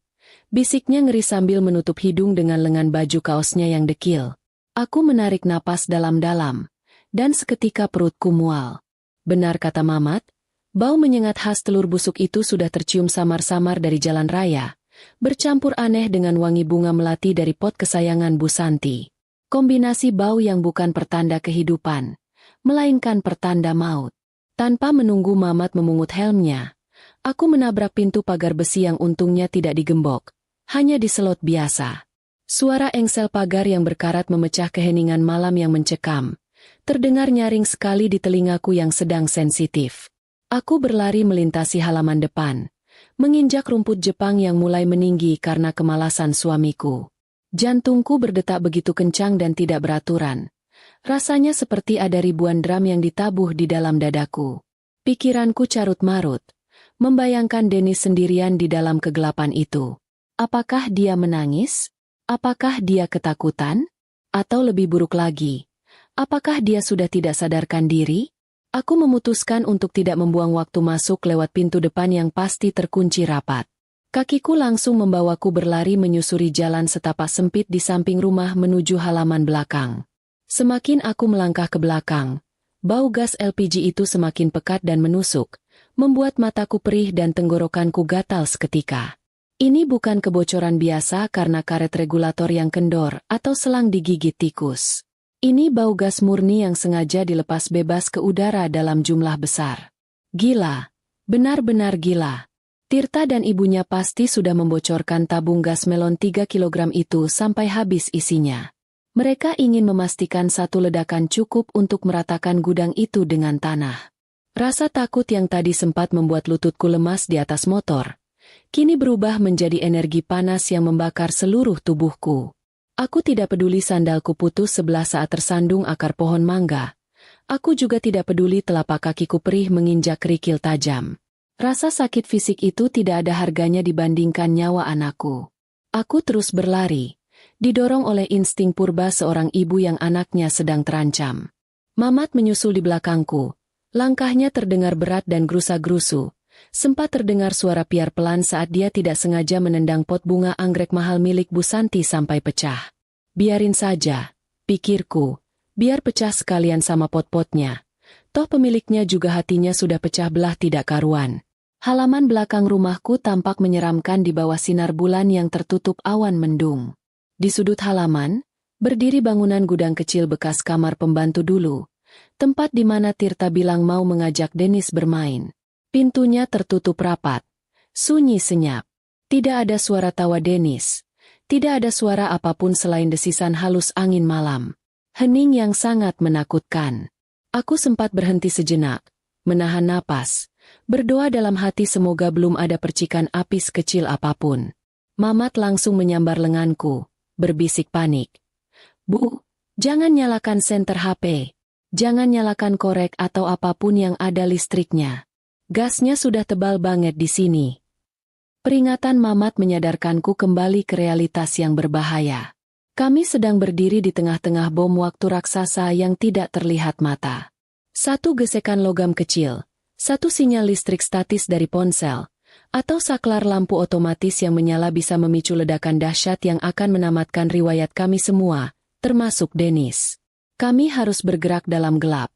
Bisiknya ngeri sambil menutup hidung dengan lengan baju kaosnya yang dekil. Aku menarik napas dalam-dalam, dan seketika perutku mual. Benar kata Mamat, bau menyengat khas telur busuk itu sudah tercium samar-samar dari jalan raya, bercampur aneh dengan wangi bunga melati dari pot kesayangan Bu Santi. Kombinasi bau yang bukan pertanda kehidupan, melainkan pertanda maut. Tanpa menunggu Mamat memungut helmnya, aku menabrak pintu pagar besi yang untungnya tidak digembok, hanya diselot biasa. Suara engsel pagar yang berkarat memecah keheningan malam yang mencekam, terdengar nyaring sekali di telingaku yang sedang sensitif. Aku berlari melintasi halaman depan, menginjak rumput Jepang yang mulai meninggi karena kemalasan suamiku. Jantungku berdetak begitu kencang dan tidak beraturan. Rasanya seperti ada ribuan drum yang ditabuh di dalam dadaku. Pikiranku carut-marut, membayangkan Dennis sendirian di dalam kegelapan itu. Apakah dia menangis? Apakah dia ketakutan? Atau lebih buruk lagi, apakah dia sudah tidak sadarkan diri? Aku memutuskan untuk tidak membuang waktu masuk lewat pintu depan yang pasti terkunci rapat. Kakiku langsung membawaku berlari menyusuri jalan setapak sempit di samping rumah menuju halaman belakang. Semakin aku melangkah ke belakang, bau gas LPG itu semakin pekat dan menusuk, membuat mataku perih dan tenggorokanku gatal seketika. Ini bukan kebocoran biasa karena karet regulator yang kendor atau selang digigit tikus. Ini bau gas murni yang sengaja dilepas bebas ke udara dalam jumlah besar. Gila, benar-benar gila. Tirta dan ibunya pasti sudah membocorkan tabung gas melon 3 kg itu sampai habis isinya. Mereka ingin memastikan satu ledakan cukup untuk meratakan gudang itu dengan tanah. Rasa takut yang tadi sempat membuat lututku lemas di atas motor, kini berubah menjadi energi panas yang membakar seluruh tubuhku. Aku tidak peduli sandalku putus sebelah saat tersandung akar pohon mangga. Aku juga tidak peduli telapak kakiku perih menginjak kerikil tajam. Rasa sakit fisik itu tidak ada harganya dibandingkan nyawa anakku. Aku terus berlari, didorong oleh insting purba seorang ibu yang anaknya sedang terancam. Mamat menyusul di belakangku. Langkahnya terdengar berat dan gerusa-gerusu. Sempat terdengar suara piar pelan saat dia tidak sengaja menendang pot bunga anggrek mahal milik Bu Santi sampai pecah. Biarin saja, pikirku. Biar pecah sekalian sama pot-potnya. Toh pemiliknya juga hatinya sudah pecah belah tidak karuan. Halaman belakang rumahku tampak menyeramkan di bawah sinar bulan yang tertutup awan mendung. Di sudut halaman, berdiri bangunan gudang kecil bekas kamar pembantu dulu, tempat di mana Tirta bilang mau mengajak Denis bermain. Pintunya tertutup rapat, sunyi senyap. Tidak ada suara tawa Denis, tidak ada suara apapun selain desisan halus angin malam. Hening yang sangat menakutkan. Aku sempat berhenti sejenak, menahan napas. Berdoa dalam hati semoga belum ada percikan api sekecil apapun. Mamat langsung menyambar lenganku, berbisik panik. Bu, jangan nyalakan senter HP. Jangan nyalakan korek atau apapun yang ada listriknya. Gasnya sudah tebal banget di sini. Peringatan Mamat menyadarkanku kembali ke realitas yang berbahaya. Kami sedang berdiri di tengah-tengah bom waktu raksasa yang tidak terlihat mata. Satu gesekan logam kecil. Satu sinyal listrik statis dari ponsel, atau saklar lampu otomatis yang menyala bisa memicu ledakan dahsyat yang akan menamatkan riwayat kami semua, termasuk Denis. Kami harus bergerak dalam gelap,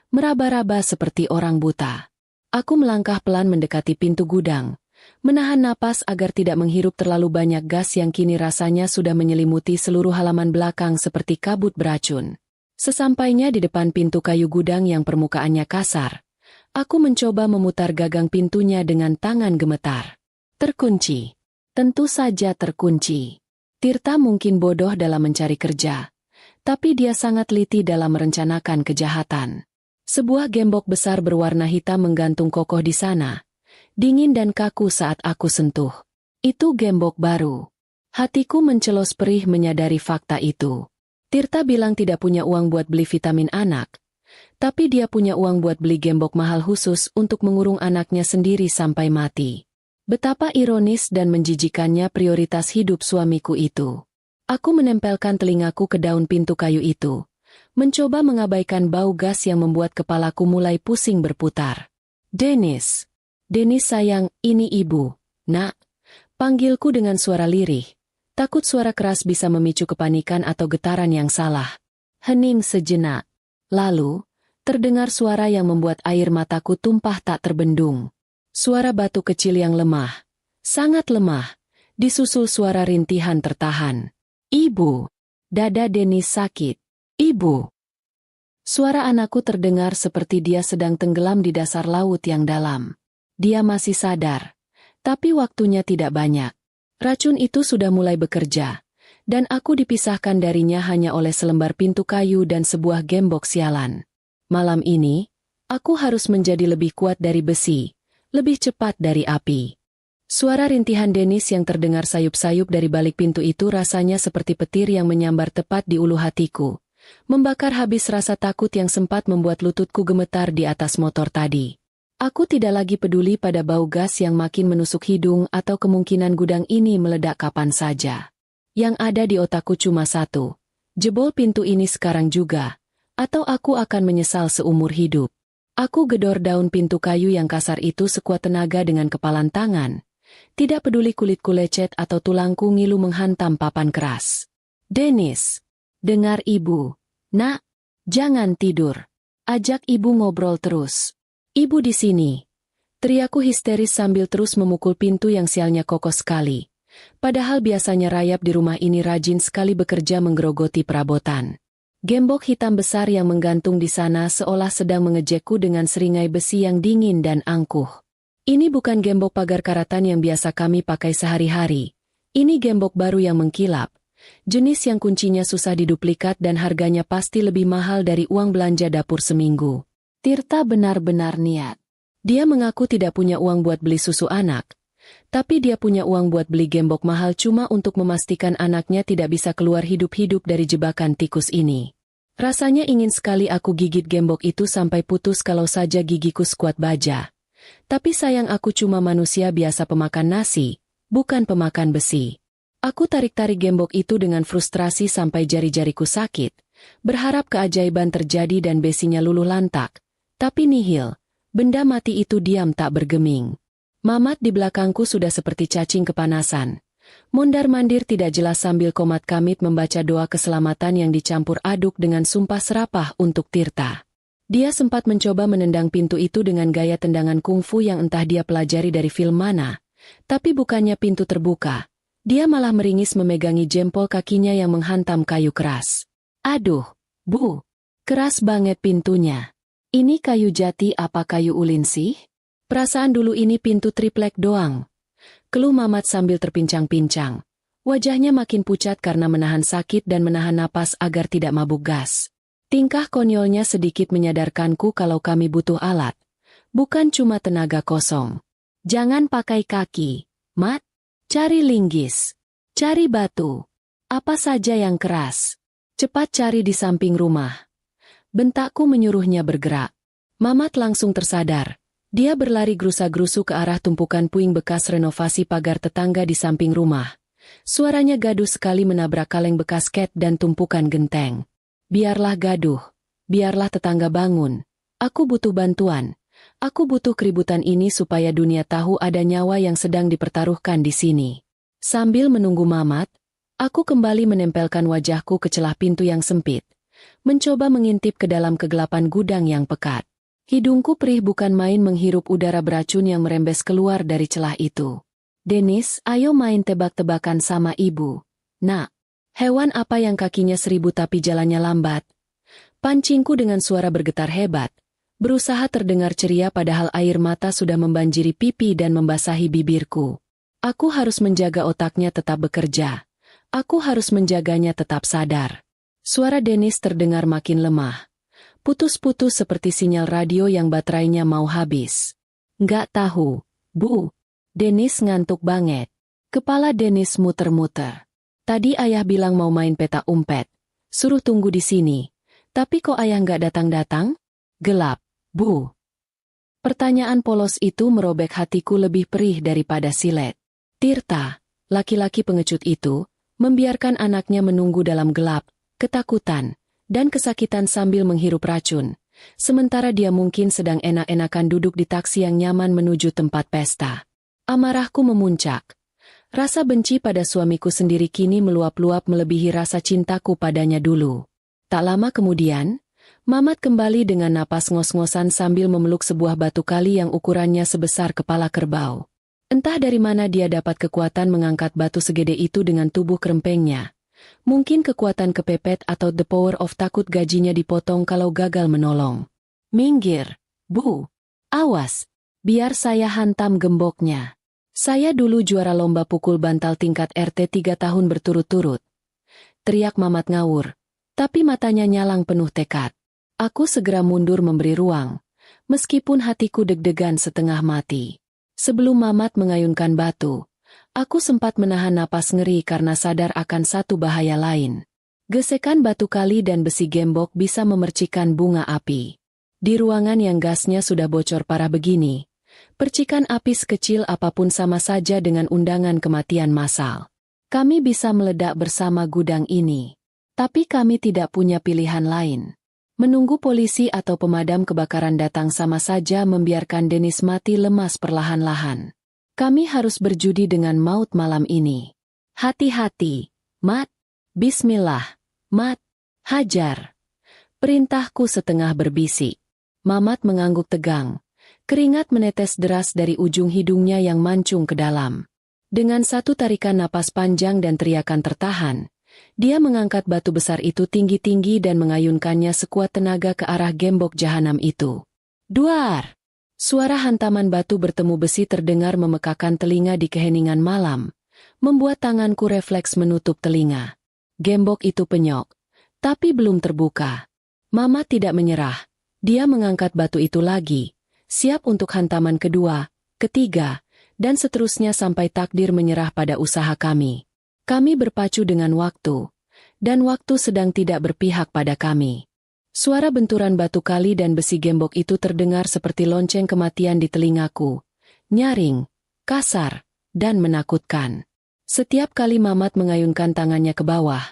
meraba-raba seperti orang buta. Aku melangkah pelan mendekati pintu gudang, menahan napas agar tidak menghirup terlalu banyak gas yang kini rasanya sudah menyelimuti seluruh halaman belakang seperti kabut beracun. Sesampainya di depan pintu kayu gudang yang permukaannya kasar, aku mencoba memutar gagang pintunya dengan tangan gemetar. Terkunci. Tentu saja terkunci. Tirta mungkin bodoh dalam mencari kerja, tapi dia sangat teliti dalam merencanakan kejahatan. Sebuah gembok besar berwarna hitam menggantung kokoh di sana, dingin dan kaku saat aku sentuh. Itu gembok baru. Hatiku mencelos perih menyadari fakta itu. Tirta bilang tidak punya uang buat beli vitamin anak, tapi dia punya uang buat beli gembok mahal khusus untuk mengurung anaknya sendiri sampai mati. Betapa ironis dan menjijikannya prioritas hidup suamiku itu. Aku menempelkan telingaku ke daun pintu kayu itu, mencoba mengabaikan bau gas yang membuat kepalaku mulai pusing berputar. Denis. Denis sayang, ini ibu. Nak. Panggilku dengan suara lirih. Takut suara keras bisa memicu kepanikan atau getaran yang salah. Hening sejenak. Lalu, terdengar suara yang membuat air mataku tumpah tak terbendung. Suara batu kecil yang lemah, sangat lemah, disusul suara rintihan tertahan. Ibu! Dada Denis sakit. Ibu! Suara anakku terdengar seperti dia sedang tenggelam di dasar laut yang dalam. Dia masih sadar, tapi waktunya tidak banyak. Racun itu sudah mulai bekerja, dan aku dipisahkan darinya hanya oleh selembar pintu kayu dan sebuah gembok sialan. Malam ini, aku harus menjadi lebih kuat dari besi, lebih cepat dari api. Suara rintihan Denis yang terdengar sayup-sayup dari balik pintu itu rasanya seperti petir yang menyambar tepat di ulu hatiku, membakar habis rasa takut yang sempat membuat lututku gemetar di atas motor tadi. Aku tidak lagi peduli pada bau gas yang makin menusuk hidung atau kemungkinan gudang ini meledak kapan saja. Yang ada di otakku cuma satu, jebol pintu ini sekarang juga, atau aku akan menyesal seumur hidup. Aku gedor daun pintu kayu yang kasar itu sekuat tenaga dengan kepalan tangan, Tidak peduli kulitku lecet atau tulangku ngilu menghantam papan keras. Dennis, dengar ibu. Nak, jangan tidur. Ajak ibu ngobrol terus. Ibu di sini. Teriakku histeris sambil terus memukul pintu yang sialnya kokoh sekali. Padahal biasanya rayap di rumah ini rajin sekali bekerja menggerogoti perabotan. Gembok hitam besar yang menggantung di sana seolah sedang mengejekku dengan seringai besi yang dingin dan angkuh. Ini bukan gembok pagar karatan yang biasa kami pakai sehari-hari. Ini gembok baru yang mengkilap. Jenis yang kuncinya susah diduplikat dan harganya pasti lebih mahal dari uang belanja dapur seminggu. Tirta benar-benar niat. Dia mengaku tidak punya uang buat beli susu anak. Tapi dia punya uang buat beli gembok mahal cuma untuk memastikan anaknya tidak bisa keluar hidup-hidup dari jebakan tikus ini. Rasanya ingin sekali aku gigit gembok itu sampai putus kalau saja gigiku sekuat baja. Tapi sayang aku cuma manusia biasa pemakan nasi, bukan pemakan besi. Aku tarik-tarik gembok itu dengan frustrasi sampai jari-jariku sakit, berharap keajaiban terjadi dan besinya luluh lantak. Tapi nihil, benda mati itu diam tak bergeming. Mamat di belakangku sudah seperti cacing kepanasan. Mondar-mandir tidak jelas sambil komat kamit membaca doa keselamatan yang dicampur aduk dengan sumpah serapah untuk Tirta. Dia sempat mencoba menendang pintu itu dengan gaya tendangan kungfu yang entah dia pelajari dari film mana. Tapi bukannya pintu terbuka. Dia malah meringis memegangi jempol kakinya yang menghantam kayu keras. Aduh, Bu, keras banget pintunya. Ini kayu jati apa kayu ulin sih? Perasaan dulu ini pintu triplek doang. Keluh Mamat sambil terpincang-pincang. Wajahnya makin pucat karena menahan sakit dan menahan napas agar tidak mabuk gas. Tingkah konyolnya sedikit menyadarkanku kalau kami butuh alat. Bukan cuma tenaga kosong. Jangan pakai kaki, Mat. Cari linggis. Cari batu. Apa saja yang keras. Cepat cari di samping rumah. Bentakku menyuruhnya bergerak. Mamat langsung tersadar. Dia berlari gerusa-gerusu ke arah tumpukan puing bekas renovasi pagar tetangga di samping rumah. Suaranya gaduh sekali menabrak kaleng bekas ket dan tumpukan genteng. Biarlah gaduh. Biarlah tetangga bangun. Aku butuh bantuan. Aku butuh keributan ini supaya dunia tahu ada nyawa yang sedang dipertaruhkan di sini. Sambil menunggu Mamat, aku kembali menempelkan wajahku ke celah pintu yang sempit. Mencoba mengintip ke dalam kegelapan gudang yang pekat. Hidungku perih bukan main menghirup udara beracun yang merembes keluar dari celah itu. Dennis, ayo main tebak-tebakan sama ibu. Nak, hewan apa yang kakinya 1000 tapi jalannya lambat? Pancingku dengan suara bergetar hebat. Berusaha terdengar ceria padahal air mata sudah membanjiri pipi dan membasahi bibirku. Aku harus menjaga otaknya tetap bekerja. Aku harus menjaganya tetap sadar. Suara Dennis terdengar makin lemah. Putus-putus seperti sinyal radio yang baterainya mau habis. Nggak tahu, Bu. Dennis ngantuk banget. Kepala Dennis muter-muter. Tadi ayah bilang mau main peta umpet. Suruh tunggu di sini. Tapi kok ayah nggak datang-datang? Gelap. Bu. Pertanyaan polos itu merobek hatiku lebih perih daripada silet. Tirta, laki-laki pengecut itu, membiarkan anaknya menunggu dalam gelap, ketakutan, dan kesakitan sambil menghirup racun. Sementara dia mungkin sedang enak-enakan duduk di taksi yang nyaman menuju tempat pesta. Amarahku memuncak. Rasa benci pada suamiku sendiri kini meluap-luap melebihi rasa cintaku padanya dulu. Tak lama kemudian, Mamat kembali dengan napas ngos-ngosan sambil memeluk sebuah batu kali yang ukurannya sebesar kepala kerbau. Entah dari mana dia dapat kekuatan mengangkat batu segede itu dengan tubuh kerempengnya. Mungkin kekuatan kepepet atau the power of takut gajinya dipotong kalau gagal menolong. Minggir, Bu. Awas, biar saya hantam gemboknya. Saya dulu juara lomba pukul bantal tingkat RT 3 tahun berturut-turut. Teriak Mamat ngawur, tapi matanya nyalang penuh tekad. Aku segera mundur memberi ruang, meskipun hatiku deg-degan setengah mati. Sebelum Mamat mengayunkan batu, aku sempat menahan napas ngeri karena sadar akan satu bahaya lain. Gesekan batu kali dan besi gembok bisa memercikan bunga api. Di ruangan yang gasnya sudah bocor parah begini, percikan api sekecil apapun sama saja dengan undangan kematian massal. Kami bisa meledak bersama gudang ini. Tapi kami tidak punya pilihan lain. Menunggu polisi atau pemadam kebakaran datang sama saja membiarkan Dennis mati lemas perlahan-lahan. Kami harus berjudi dengan maut malam ini. Hati-hati, Mat. Bismillah, Mat. Hajar. Perintahku setengah berbisik. Mamat mengangguk tegang. Keringat menetes deras dari ujung hidungnya yang mancung ke dalam. Dengan satu tarikan napas panjang dan teriakan tertahan, dia mengangkat batu besar itu tinggi-tinggi dan mengayunkannya sekuat tenaga ke arah gembok jahanam itu. Duar! Suara hantaman batu bertemu besi terdengar memekakan telinga di keheningan malam, membuat tanganku refleks menutup telinga. Gembok itu penyok, tapi belum terbuka. Mama tidak menyerah. Dia mengangkat batu itu lagi, siap untuk hantaman kedua, ketiga, dan seterusnya sampai takdir menyerah pada usaha kami. Kami berpacu dengan waktu, dan waktu sedang tidak berpihak pada kami. Suara benturan batu kali dan besi gembok itu terdengar seperti lonceng kematian di telingaku, nyaring, kasar, dan menakutkan. Setiap kali Mamat mengayunkan tangannya ke bawah,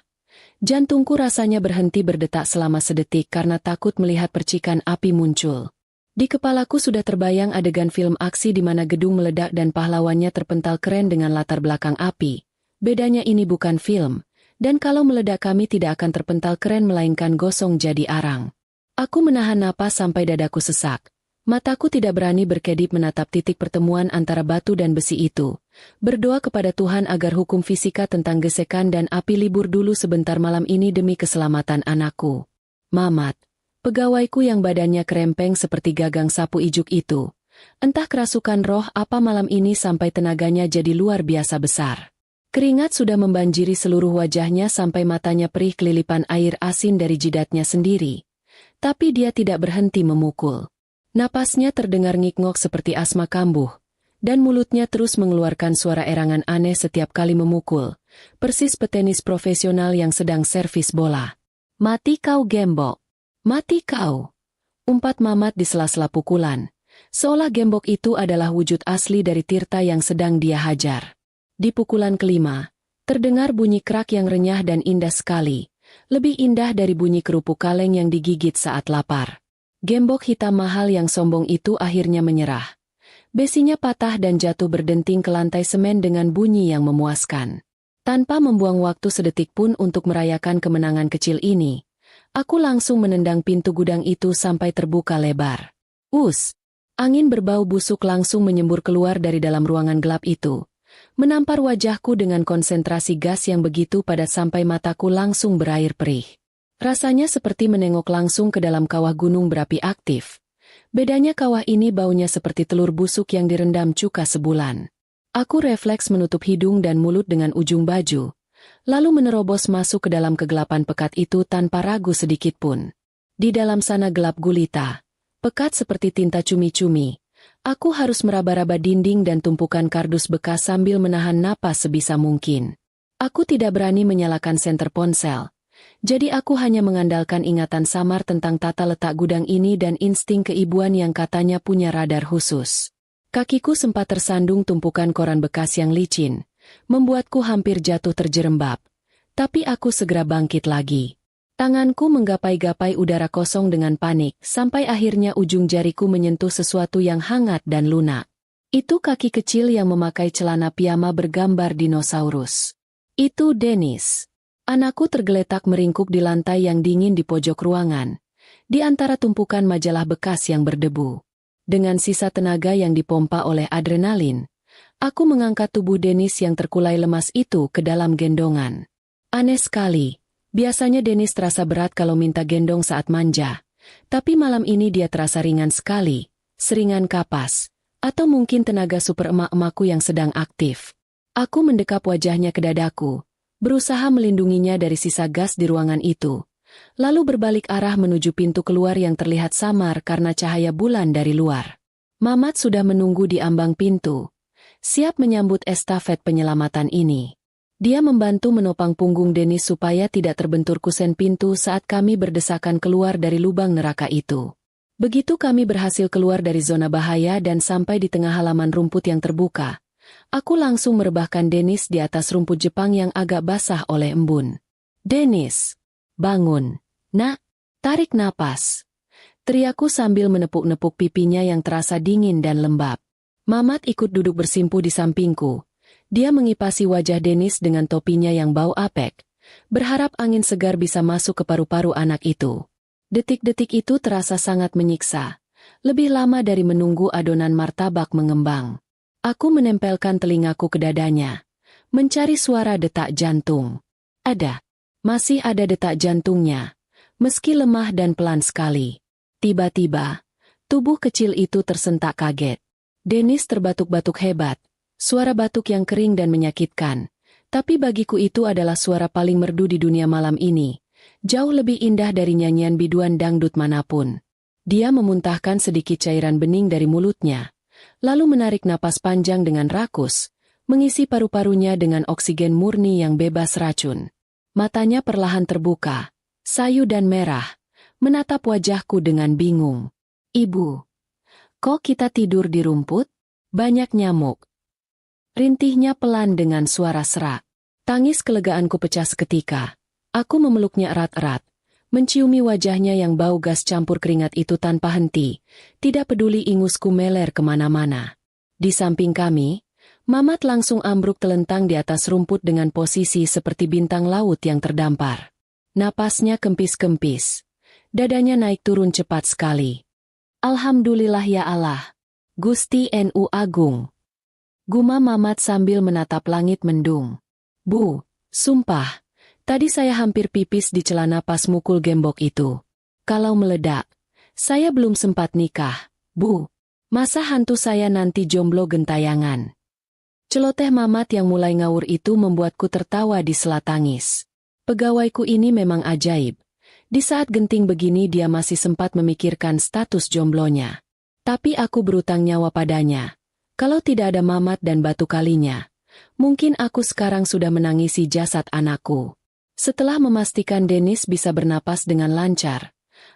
jantungku rasanya berhenti berdetak selama sedetik karena takut melihat percikan api muncul. Di kepalaku sudah terbayang adegan film aksi di mana gedung meledak dan pahlawannya terpental keren dengan latar belakang api. Bedanya ini bukan film, dan kalau meledak kami tidak akan terpental keren melainkan gosong jadi arang. Aku menahan napas sampai dadaku sesak. Mataku tidak berani berkedip menatap titik pertemuan antara batu dan besi itu. Berdoa kepada Tuhan agar hukum fisika tentang gesekan dan api libur dulu sebentar malam ini demi keselamatan anakku. Mamat, pegawaiku yang badannya kerempeng seperti gagang sapu ijuk itu. Entah kerasukan roh apa malam ini sampai tenaganya jadi luar biasa besar. Keringat sudah membanjiri seluruh wajahnya sampai matanya perih kelilipan air asin dari jidatnya sendiri. Tapi dia tidak berhenti memukul. Napasnya terdengar ngik-ngok seperti asma kambuh, dan mulutnya terus mengeluarkan suara erangan aneh setiap kali memukul, persis petenis profesional yang sedang servis bola. Mati kau gembok! Mati kau! Umpat Mamat di sela-sela pukulan, seolah gembok itu adalah wujud asli dari Tirta yang sedang dia hajar. Di pukulan kelima, terdengar bunyi krak yang renyah dan indah sekali, lebih indah dari bunyi kerupuk kaleng yang digigit saat lapar. Gembok hitam mahal yang sombong itu akhirnya menyerah. Besinya patah dan jatuh berdenting ke lantai semen dengan bunyi yang memuaskan. Tanpa membuang waktu sedetik pun untuk merayakan kemenangan kecil ini, aku langsung menendang pintu gudang itu sampai terbuka lebar. Angin berbau busuk langsung menyembur keluar dari dalam ruangan gelap itu, menampar wajahku dengan konsentrasi gas yang begitu padat sampai mataku langsung berair perih. Rasanya seperti menengok langsung ke dalam kawah gunung berapi aktif. Bedanya kawah ini baunya seperti telur busuk yang direndam cuka sebulan. Aku refleks menutup hidung dan mulut dengan ujung baju, lalu menerobos masuk ke dalam kegelapan pekat itu tanpa ragu sedikitpun. Di dalam sana gelap gulita, pekat seperti tinta cumi-cumi. Aku harus meraba-raba dinding dan tumpukan kardus bekas sambil menahan napas sebisa mungkin. Aku tidak berani menyalakan senter ponsel. Jadi aku hanya mengandalkan ingatan samar tentang tata letak gudang ini dan insting keibuan yang katanya punya radar khusus. Kakiku sempat tersandung tumpukan koran bekas yang licin, membuatku hampir jatuh terjerembab. Tapi aku segera bangkit lagi. Tanganku menggapai-gapai udara kosong dengan panik, sampai akhirnya ujung jariku menyentuh sesuatu yang hangat dan lunak. Itu kaki kecil yang memakai celana piyama bergambar dinosaurus. Itu Dennis. Anakku tergeletak meringkuk di lantai yang dingin di pojok ruangan, di antara tumpukan majalah bekas yang berdebu. Dengan sisa tenaga yang dipompa oleh adrenalin, aku mengangkat tubuh Dennis yang terkulai lemas itu ke dalam gendongan. Aneh sekali, biasanya Dennis terasa berat kalau minta gendong saat manja, tapi malam ini dia terasa ringan sekali, seringan kapas, atau mungkin tenaga super emak-emakku yang sedang aktif. Aku mendekap wajahnya ke dadaku, berusaha melindunginya dari sisa gas di ruangan itu, lalu berbalik arah menuju pintu keluar yang terlihat samar karena cahaya bulan dari luar. Mamat sudah menunggu di ambang pintu, siap menyambut estafet penyelamatan ini. Dia membantu menopang punggung Dennis supaya tidak terbentur kusen pintu saat kami berdesakan keluar dari lubang neraka itu. Begitu kami berhasil keluar dari zona bahaya dan sampai di tengah halaman rumput yang terbuka, aku langsung merebahkan Dennis di atas rumput Jepang yang agak basah oleh embun. "Dennis, bangun, nak, tarik napas," teriakku sambil menepuk-nepuk pipinya yang terasa dingin dan lembab. Mamat ikut duduk bersimpuh di sampingku. Dia mengipasi wajah Dennis dengan topinya yang bau apek, berharap angin segar bisa masuk ke paru-paru anak itu. Detik-detik itu terasa sangat menyiksa, lebih lama dari menunggu adonan martabak mengembang. Aku menempelkan telingaku ke dadanya, mencari suara detak jantung. Ada. Masih ada detak jantungnya, meski lemah dan pelan sekali. Tiba-tiba, tubuh kecil itu tersentak kaget. Dennis terbatuk-batuk hebat, suara batuk yang kering dan menyakitkan. Tapi bagiku itu adalah suara paling merdu di dunia malam ini, jauh lebih indah dari nyanyian biduan dangdut manapun. Dia memuntahkan sedikit cairan bening dari mulutnya, lalu menarik napas panjang dengan rakus, mengisi paru-parunya dengan oksigen murni yang bebas racun. Matanya perlahan terbuka, sayu dan merah, menatap wajahku dengan bingung. Ibu, kok kita tidur di rumput? Banyak nyamuk. Rintihnya pelan dengan suara serak. Tangis kelegaanku pecah seketika. Aku memeluknya erat-erat, menciumi wajahnya yang bau gas campur keringat itu tanpa henti, tidak peduli ingusku meler kemana-mana. Di samping kami, Mamat langsung ambruk telentang di atas rumput dengan posisi seperti bintang laut yang terdampar. Napasnya kempis-kempis. Dadanya naik turun cepat sekali. Alhamdulillah ya Allah. Gusti Nu Agung. Gumam Mamat sambil menatap langit mendung. Bu, sumpah, tadi saya hampir pipis di celana pas mukul gembok itu. Kalau meledak, saya belum sempat nikah. Bu, masa hantu saya nanti jomblo gentayangan? Celoteh Mamat yang mulai ngawur itu membuatku tertawa di sela tangis. Pegawaiku ini memang ajaib. Di saat genting begini dia masih sempat memikirkan status jomblonya. Tapi aku berutang nyawa padanya. Kalau tidak ada Mamat dan batu kalinya, mungkin aku sekarang sudah menangisi jasad anakku. Setelah memastikan Dennis bisa bernapas dengan lancar,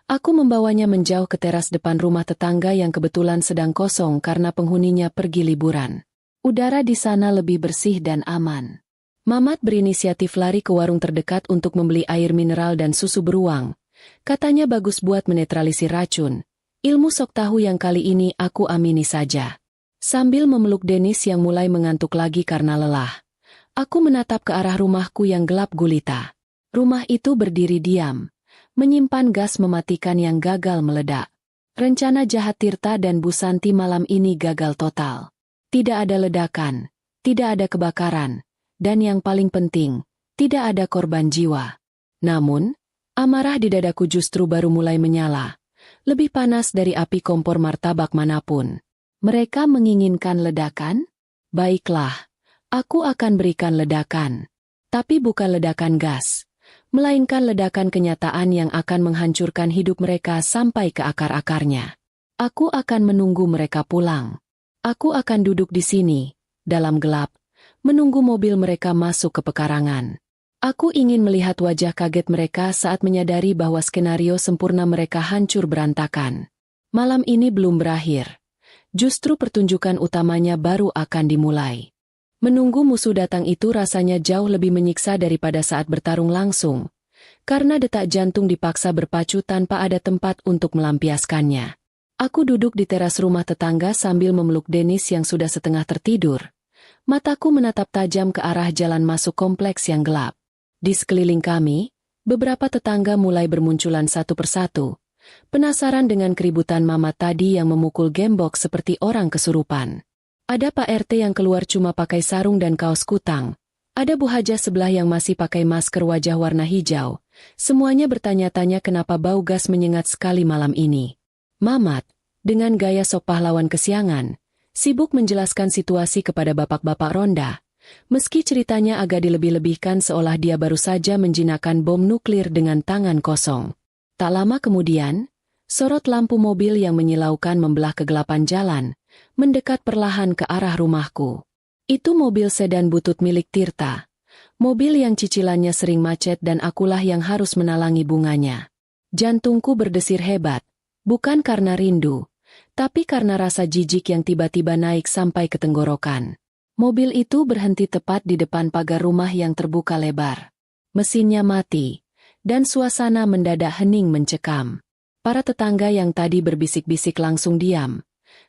aku membawanya menjauh ke teras depan rumah tetangga yang kebetulan sedang kosong karena penghuninya pergi liburan. Udara di sana lebih bersih dan aman. Mamat berinisiatif lari ke warung terdekat untuk membeli air mineral dan susu beruang. Katanya bagus buat menetralisir racun. Ilmu sok tahu yang kali ini aku amini saja. Sambil memeluk Dennis yang mulai mengantuk lagi karena lelah, aku menatap ke arah rumahku yang gelap gulita. Rumah itu berdiri diam, menyimpan gas mematikan yang gagal meledak. Rencana jahat Tirta dan Bu Santi malam ini gagal total. Tidak ada ledakan, tidak ada kebakaran, dan yang paling penting, tidak ada korban jiwa. Namun, amarah di dadaku justru baru mulai menyala, lebih panas dari api kompor martabak manapun. Mereka menginginkan ledakan? Baiklah, aku akan berikan ledakan. Tapi bukan ledakan gas, melainkan ledakan kenyataan yang akan menghancurkan hidup mereka sampai ke akar-akarnya. Aku akan menunggu mereka pulang. Aku akan duduk di sini, dalam gelap, menunggu mobil mereka masuk ke pekarangan. Aku ingin melihat wajah kaget mereka saat menyadari bahwa skenario sempurna mereka hancur berantakan. Malam ini belum berakhir. Justru pertunjukan utamanya baru akan dimulai. Menunggu musuh datang itu rasanya jauh lebih menyiksa daripada saat bertarung langsung, karena detak jantung dipaksa berpacu tanpa ada tempat untuk melampiaskannya. Aku duduk di teras rumah tetangga sambil memeluk Dennis yang sudah setengah tertidur. Mataku menatap tajam ke arah jalan masuk kompleks yang gelap. Di sekeliling kami, beberapa tetangga mulai bermunculan satu persatu. Penasaran dengan keributan Mamat tadi yang memukul gembok seperti orang kesurupan. Ada Pak RT yang keluar cuma pakai sarung dan kaos kutang. Ada Bu Hajah sebelah yang masih pakai masker wajah warna hijau. Semuanya bertanya-tanya kenapa bau gas menyengat sekali malam ini. Mamat, dengan gaya sok pahlawan kesiangan, sibuk menjelaskan situasi kepada bapak-bapak ronda. Meski ceritanya agak dilebih-lebihkan seolah dia baru saja menjinakkan bom nuklir dengan tangan kosong. Tak lama kemudian, sorot lampu mobil yang menyilaukan membelah kegelapan jalan, mendekat perlahan ke arah rumahku. Itu mobil sedan butut milik Tirta. Mobil yang cicilannya sering macet dan akulah yang harus menalangi bunganya. Jantungku berdesir hebat. Bukan karena rindu, tapi karena rasa jijik yang tiba-tiba naik sampai ke tenggorokan. Mobil itu berhenti tepat di depan pagar rumah yang terbuka lebar. Mesinnya mati, dan suasana mendadak hening mencekam. Para tetangga yang tadi berbisik-bisik langsung diam,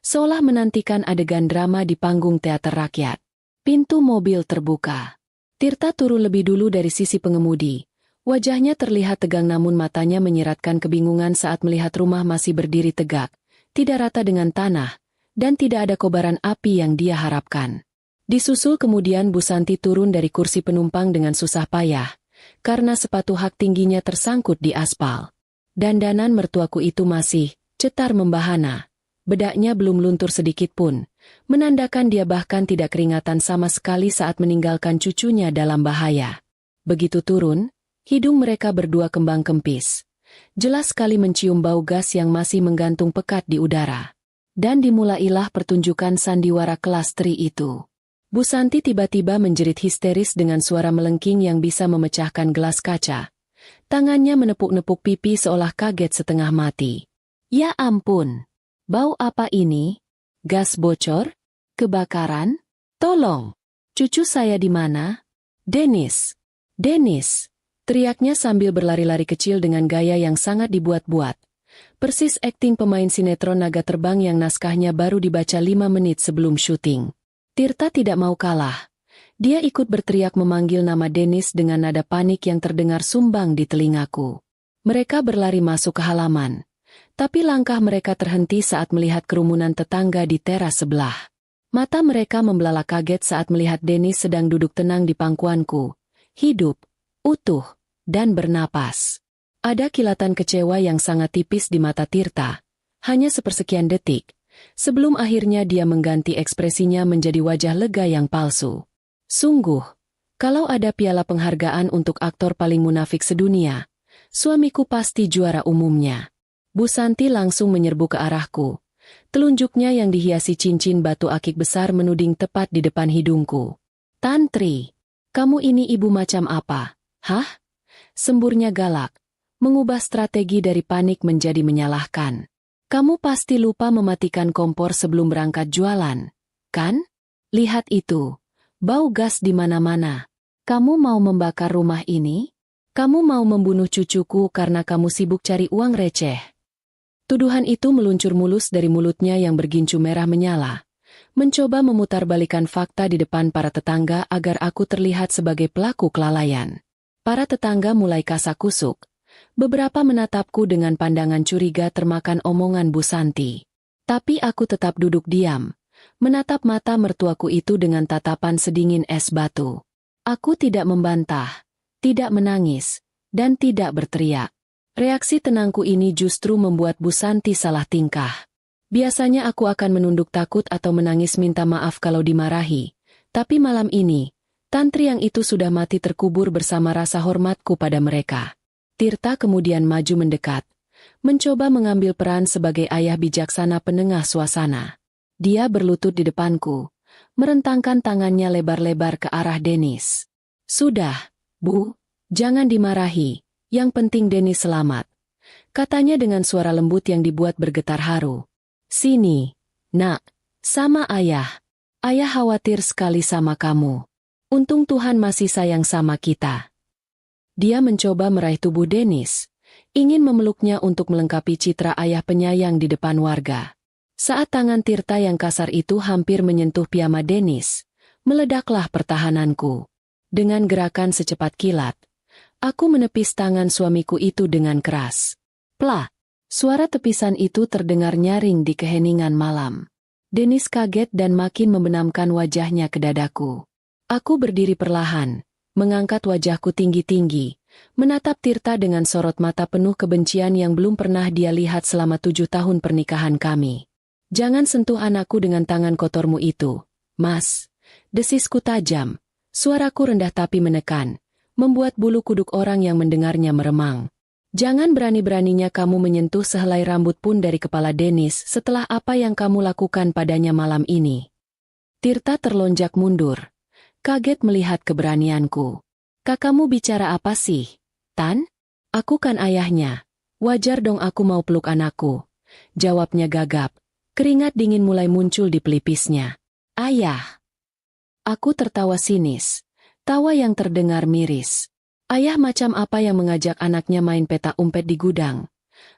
seolah menantikan adegan drama di panggung teater rakyat. Pintu mobil terbuka. Tirta turun lebih dulu dari sisi pengemudi. Wajahnya terlihat tegang namun matanya menyiratkan kebingungan saat melihat rumah masih berdiri tegak, tidak rata dengan tanah, dan tidak ada kobaran api yang dia harapkan. Disusul kemudian Bu Santi turun dari kursi penumpang dengan susah payah, karena sepatu hak tingginya tersangkut di aspal. Dandanan mertuaku itu masih cetar membahana. Bedaknya belum luntur sedikit pun, menandakan dia bahkan tidak keringatan sama sekali saat meninggalkan cucunya dalam bahaya. Begitu turun, hidung mereka berdua kembang kempis. Jelas sekali mencium bau gas yang masih menggantung pekat di udara. Dan dimulailah pertunjukan sandiwara kelas tri itu. Bu Santi tiba-tiba menjerit histeris dengan suara melengking yang bisa memecahkan gelas kaca. Tangannya menepuk-nepuk pipi seolah kaget setengah mati. Ya ampun! Bau apa ini? Gas bocor? Kebakaran? Tolong! Cucu saya di mana? Dennis! Dennis! Teriaknya sambil berlari-lari kecil dengan gaya yang sangat dibuat-buat. Persis akting pemain sinetron Naga Terbang yang naskahnya baru dibaca 5 menit sebelum syuting. Tirta tidak mau kalah. Dia ikut berteriak memanggil nama Dennis dengan nada panik yang terdengar sumbang di telingaku. Mereka berlari masuk ke halaman. Tapi langkah mereka terhenti saat melihat kerumunan tetangga di teras sebelah. Mata mereka membelalak kaget saat melihat Dennis sedang duduk tenang di pangkuanku. Hidup, utuh, dan bernapas. Ada kilatan kecewa yang sangat tipis di mata Tirta. Hanya sepersekian detik. Sebelum akhirnya dia mengganti ekspresinya menjadi wajah lega yang palsu. Sungguh, kalau ada piala penghargaan untuk aktor paling munafik sedunia, suamiku pasti juara umumnya. Bu Santi langsung menyerbu ke arahku. Telunjuknya yang dihiasi cincin batu akik besar menuding tepat di depan hidungku. Tantri, kamu ini ibu macam apa? Hah? Semburnya galak, mengubah strategi dari panik menjadi menyalahkan. Kamu pasti lupa mematikan kompor sebelum berangkat jualan, kan? Lihat itu, bau gas di mana-mana. Kamu mau membakar rumah ini? Kamu mau membunuh cucuku karena kamu sibuk cari uang receh. Tuduhan itu meluncur mulus dari mulutnya yang bergincu merah menyala, mencoba memutarbalikan fakta di depan para tetangga agar aku terlihat sebagai pelaku kelalaian. Para tetangga mulai kasak-kusuk. Beberapa menatapku dengan pandangan curiga termakan omongan Bu Santi. Tapi aku tetap duduk diam, menatap mata mertuaku itu dengan tatapan sedingin es batu. Aku tidak membantah, tidak menangis, dan tidak berteriak. Reaksi tenangku ini justru membuat Bu Santi salah tingkah. Biasanya aku akan menunduk takut atau menangis minta maaf kalau dimarahi. Tapi malam ini, tantri yang itu sudah mati terkubur bersama rasa hormatku pada mereka. Tirta kemudian maju mendekat, mencoba mengambil peran sebagai ayah bijaksana penengah suasana. Dia berlutut di depanku, merentangkan tangannya lebar-lebar ke arah Dennis. Sudah, Bu, jangan dimarahi, yang penting Dennis selamat. Katanya dengan suara lembut yang dibuat bergetar haru. Sini, nak, sama ayah. Ayah khawatir sekali sama kamu. Untung Tuhan masih sayang sama kita. Dia mencoba meraih tubuh Dennis, ingin memeluknya untuk melengkapi citra ayah penyayang di depan warga. Saat tangan Tirta yang kasar itu hampir menyentuh piyama Dennis, meledaklah pertahananku. Dengan gerakan secepat kilat, aku menepis tangan suamiku itu dengan keras. Plah! Suara tepisan itu terdengar nyaring di keheningan malam. Dennis kaget dan makin membenamkan wajahnya ke dadaku. Aku berdiri perlahan, mengangkat wajahku tinggi-tinggi, menatap Tirta dengan sorot mata penuh kebencian yang belum pernah dia lihat selama 7 tahun pernikahan kami. Jangan sentuh anakku dengan tangan kotormu itu, Mas. Desisku tajam, suaraku rendah tapi menekan, membuat bulu kuduk orang yang mendengarnya meremang. Jangan berani-beraninya kamu menyentuh sehelai rambut pun dari kepala Dennis setelah apa yang kamu lakukan padanya malam ini. Tirta terlonjak mundur. Kaget melihat keberanianku. Kakakmu bicara apa sih, Tan? Aku kan ayahnya. Wajar dong aku mau peluk anakku. Jawabnya gagap. Keringat dingin mulai muncul di pelipisnya. Ayah. Aku tertawa sinis. Tawa yang terdengar miris. Ayah macam apa yang mengajak anaknya main petak umpet di gudang,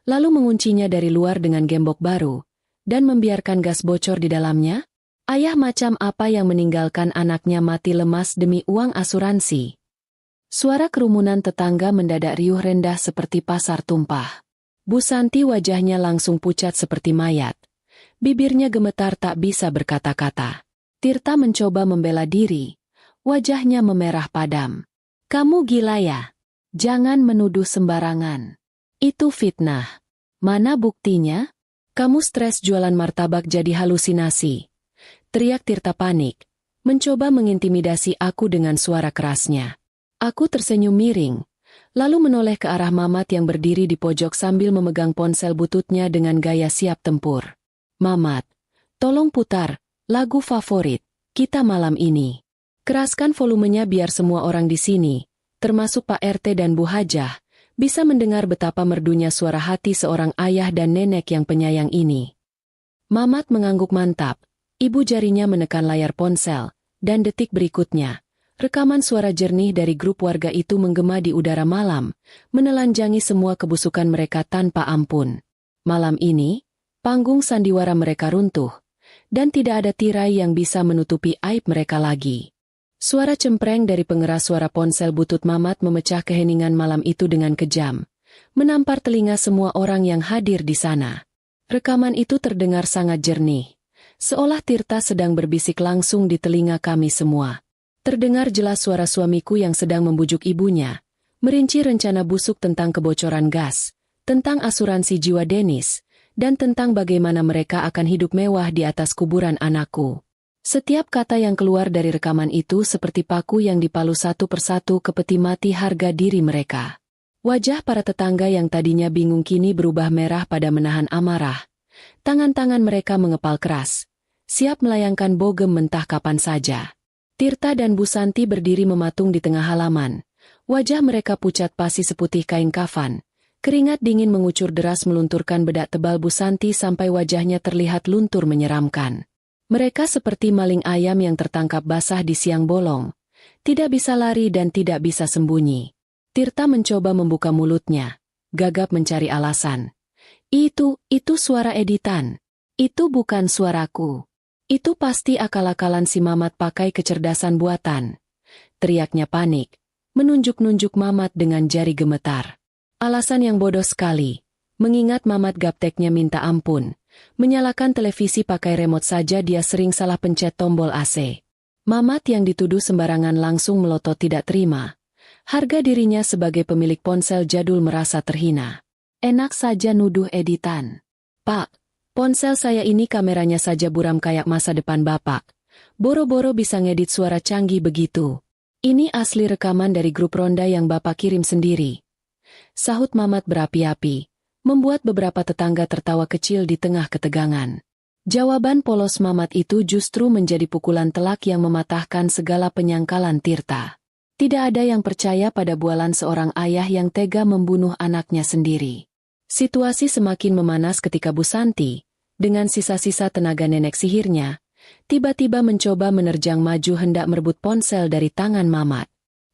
lalu menguncinya dari luar dengan gembok baru, dan membiarkan gas bocor di dalamnya? Ayah macam apa yang meninggalkan anaknya mati lemas demi uang asuransi? Suara kerumunan tetangga mendadak riuh rendah seperti pasar tumpah. Bu Santi wajahnya langsung pucat seperti mayat. Bibirnya gemetar tak bisa berkata-kata. Tirta mencoba membela diri. Wajahnya memerah padam. Kamu gila ya? Jangan menuduh sembarangan. Itu fitnah. Mana buktinya? Kamu stres jualan martabak jadi halusinasi. Teriak Tirta panik. Mencoba mengintimidasi aku dengan suara kerasnya. Aku tersenyum miring. Lalu menoleh ke arah Mamat yang berdiri di pojok sambil memegang ponsel bututnya dengan gaya siap tempur. Mamat, tolong putar lagu favorit kita malam ini. Keraskan volumenya biar semua orang di sini, termasuk Pak RT dan Bu Hajah, bisa mendengar betapa merdunya suara hati seorang ayah dan nenek yang penyayang ini. Mamat mengangguk mantap, ibu jarinya menekan layar ponsel, dan detik berikutnya, rekaman suara jernih dari grup warga itu menggema di udara malam, menelanjangi semua kebusukan mereka tanpa ampun. Malam ini, panggung sandiwara mereka runtuh, dan tidak ada tirai yang bisa menutupi aib mereka lagi. Suara cempreng dari pengeras suara ponsel butut Mamat memecah keheningan malam itu dengan kejam, menampar telinga semua orang yang hadir di sana. Rekaman itu terdengar sangat jernih, seolah Tirta sedang berbisik langsung di telinga kami semua. Terdengar jelas suara suamiku yang sedang membujuk ibunya, merinci rencana busuk tentang kebocoran gas, tentang asuransi jiwa Denis, dan tentang bagaimana mereka akan hidup mewah di atas kuburan anakku. Setiap kata yang keluar dari rekaman itu seperti paku yang dipalu satu persatu ke peti mati harga diri mereka. Wajah para tetangga yang tadinya bingung kini berubah merah pada menahan amarah. Tangan-tangan mereka mengepal keras, siap melayangkan bogem mentah kapan saja. Tirta dan Bu Santi berdiri mematung di tengah halaman. Wajah mereka pucat pasi seputih kain kafan. Keringat dingin mengucur deras melunturkan bedak tebal Bu Santi sampai wajahnya terlihat luntur menyeramkan. Mereka seperti maling ayam yang tertangkap basah di siang bolong. Tidak bisa lari dan tidak bisa sembunyi. Tirta mencoba membuka mulutnya, gagap mencari alasan. Itu suara editan. Itu bukan suaraku. Itu pasti akal-akalan si Mamat pakai kecerdasan buatan. Teriaknya panik, menunjuk-nunjuk Mamat dengan jari gemetar. Alasan yang bodoh sekali, mengingat Mamat gapteknya minta ampun. Menyalakan televisi pakai remote saja dia sering salah pencet tombol AC. Mamat yang dituduh sembarangan langsung melotot tidak terima. Harga dirinya sebagai pemilik ponsel jadul merasa terhina. Enak saja nuduh editan. Pak, ponsel saya ini kameranya saja buram kayak masa depan Bapak. Boro-boro bisa ngedit suara canggih begitu. Ini asli rekaman dari grup ronda yang Bapak kirim sendiri. Sahut Mamat berapi-api. Membuat beberapa tetangga tertawa kecil di tengah ketegangan. Jawaban polos Mamat itu justru menjadi pukulan telak yang mematahkan segala penyangkalan Tirta. Tidak ada yang percaya pada bualan seorang ayah yang tega membunuh anaknya sendiri. Situasi semakin memanas ketika Bu Santi, dengan sisa-sisa tenaga nenek sihirnya, tiba-tiba mencoba menerjang maju hendak merebut ponsel dari tangan Mamat.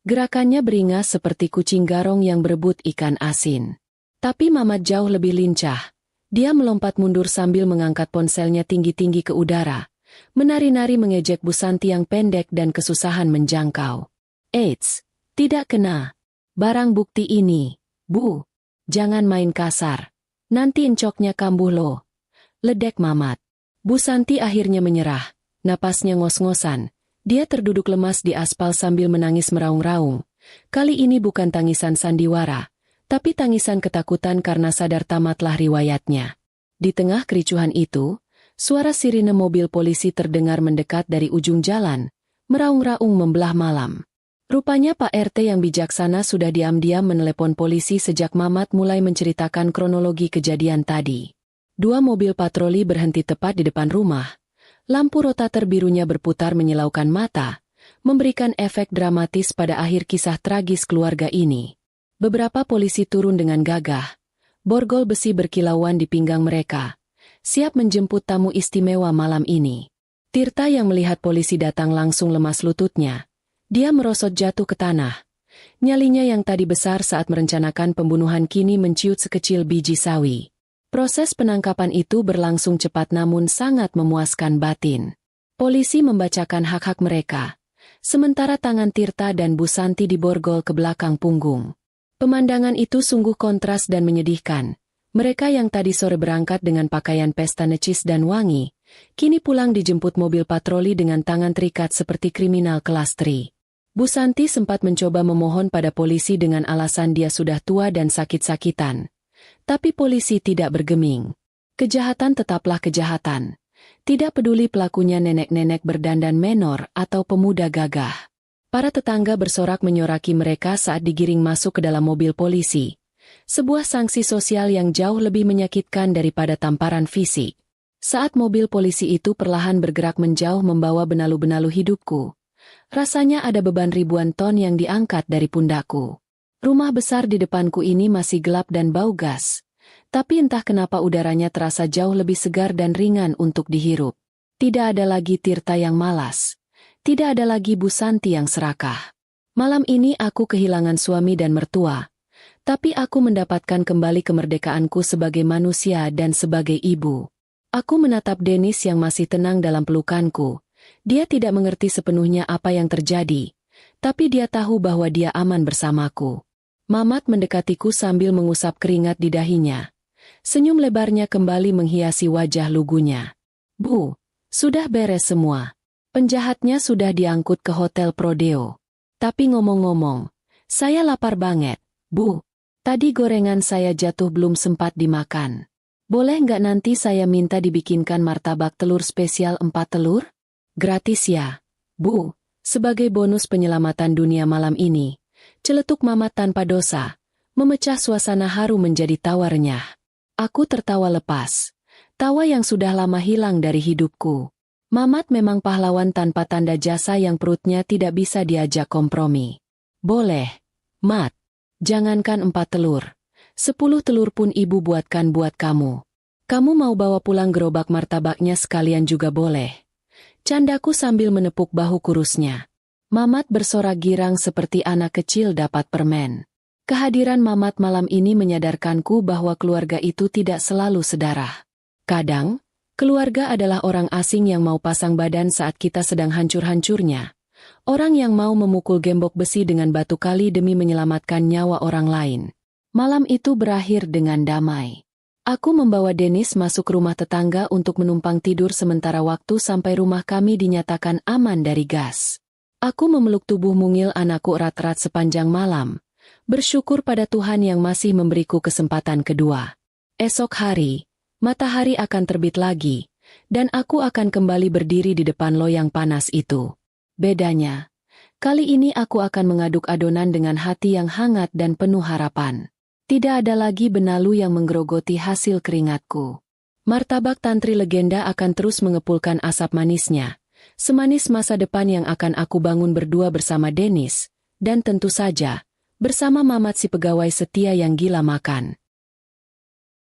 Gerakannya beringas seperti kucing garong yang berebut ikan asin. Tapi Mamat jauh lebih lincah. Dia melompat mundur sambil mengangkat ponselnya tinggi-tinggi ke udara, menari-nari mengejek Bu Santi yang pendek dan kesusahan menjangkau. Eits, tidak kena. Barang bukti ini, Bu. Jangan main kasar. Nanti encoknya kambuh lo. Ledek Mamat. Bu Santi akhirnya menyerah, napasnya ngos-ngosan. Dia terduduk lemas di aspal sambil menangis meraung-raung. Kali ini bukan tangisan sandiwara, tapi tangisan ketakutan karena sadar tamatlah riwayatnya. Di tengah kericuhan itu, suara sirine mobil polisi terdengar mendekat dari ujung jalan, meraung-raung membelah malam. Rupanya Pak RT yang bijaksana sudah diam-diam menelepon polisi sejak Mamat mulai menceritakan kronologi kejadian tadi. 2 mobil patroli berhenti tepat di depan rumah. Lampu rotator birunya berputar menyilaukan mata, memberikan efek dramatis pada akhir kisah tragis keluarga ini. Beberapa polisi turun dengan gagah. Borgol besi berkilauan di pinggang mereka, siap menjemput tamu istimewa malam ini. Tirta yang melihat polisi datang langsung lemas lututnya. Dia merosot jatuh ke tanah. Nyalinya yang tadi besar saat merencanakan pembunuhan kini menciut sekecil biji sawi. Proses penangkapan itu berlangsung cepat namun sangat memuaskan batin. Polisi membacakan hak-hak mereka, sementara tangan Tirta dan Bu Santi diborgol ke belakang punggung. Pemandangan itu sungguh kontras dan menyedihkan. Mereka yang tadi sore berangkat dengan pakaian pesta necis dan wangi, kini pulang dijemput mobil patroli dengan tangan terikat seperti kriminal kelas 3. Bu Santi sempat mencoba memohon pada polisi dengan alasan dia sudah tua dan sakit-sakitan. Tapi polisi tidak bergeming. Kejahatan tetaplah kejahatan. Tidak peduli pelakunya nenek-nenek berdandan menor atau pemuda gagah. Para tetangga bersorak menyoraki mereka saat digiring masuk ke dalam mobil polisi. Sebuah sanksi sosial yang jauh lebih menyakitkan daripada tamparan fisik. Saat mobil polisi itu perlahan bergerak menjauh membawa benalu-benalu hidupku, rasanya ada beban ribuan ton yang diangkat dari pundakku. Rumah besar di depanku ini masih gelap dan bau gas, tapi entah kenapa udaranya terasa jauh lebih segar dan ringan untuk dihirup. Tidak ada lagi Tirta yang malas. Tidak ada lagi Bu Santi yang serakah. Malam ini aku kehilangan suami dan mertua, tapi aku mendapatkan kembali kemerdekaanku sebagai manusia dan sebagai ibu. Aku menatap Denis yang masih tenang dalam pelukanku. Dia tidak mengerti sepenuhnya apa yang terjadi, tapi dia tahu bahwa dia aman bersamaku. Mamat mendekatiku sambil mengusap keringat di dahinya. Senyum lebarnya kembali menghiasi wajah lugunya. Bu, sudah beres semua. Penjahatnya sudah diangkut ke Hotel Prodeo. Tapi ngomong-ngomong, saya lapar banget, Bu. Tadi gorengan saya jatuh belum sempat dimakan. Boleh nggak nanti saya minta dibikinkan martabak telur spesial 4 telur? Gratis ya, Bu. Sebagai bonus penyelamatan dunia malam ini. Celetuk Mamat tanpa dosa, memecah suasana haru menjadi tawarnya. Aku tertawa lepas. Tawa yang sudah lama hilang dari hidupku. Mamat memang pahlawan tanpa tanda jasa yang perutnya tidak bisa diajak kompromi. Boleh, Mat. Jangankan 4 telur. 10 telur pun ibu buatkan buat kamu. Kamu mau bawa pulang gerobak martabaknya sekalian juga boleh. Candaku sambil menepuk bahu kurusnya. Mamat bersorak girang seperti anak kecil dapat permen. Kehadiran Mamat malam ini menyadarkanku bahwa keluarga itu tidak selalu sedarah. Kadang, keluarga adalah orang asing yang mau pasang badan saat kita sedang hancur-hancurnya. Orang yang mau memukul gembok besi dengan batu kali demi menyelamatkan nyawa orang lain. Malam itu berakhir dengan damai. Aku membawa Denis masuk rumah tetangga untuk menumpang tidur sementara waktu sampai rumah kami dinyatakan aman dari gas. Aku memeluk tubuh mungil anakku erat-erat sepanjang malam, bersyukur pada Tuhan yang masih memberiku kesempatan kedua. Esok hari, matahari akan terbit lagi, dan aku akan kembali berdiri di depan loyang panas itu. Bedanya, kali ini aku akan mengaduk adonan dengan hati yang hangat dan penuh harapan. Tidak ada lagi benalu yang menggerogoti hasil keringatku. Martabak tantri legenda akan terus mengepulkan asap manisnya. Semanis masa depan yang akan aku bangun berdua bersama Denis, dan tentu saja, bersama Mamat si pegawai setia yang gila makan.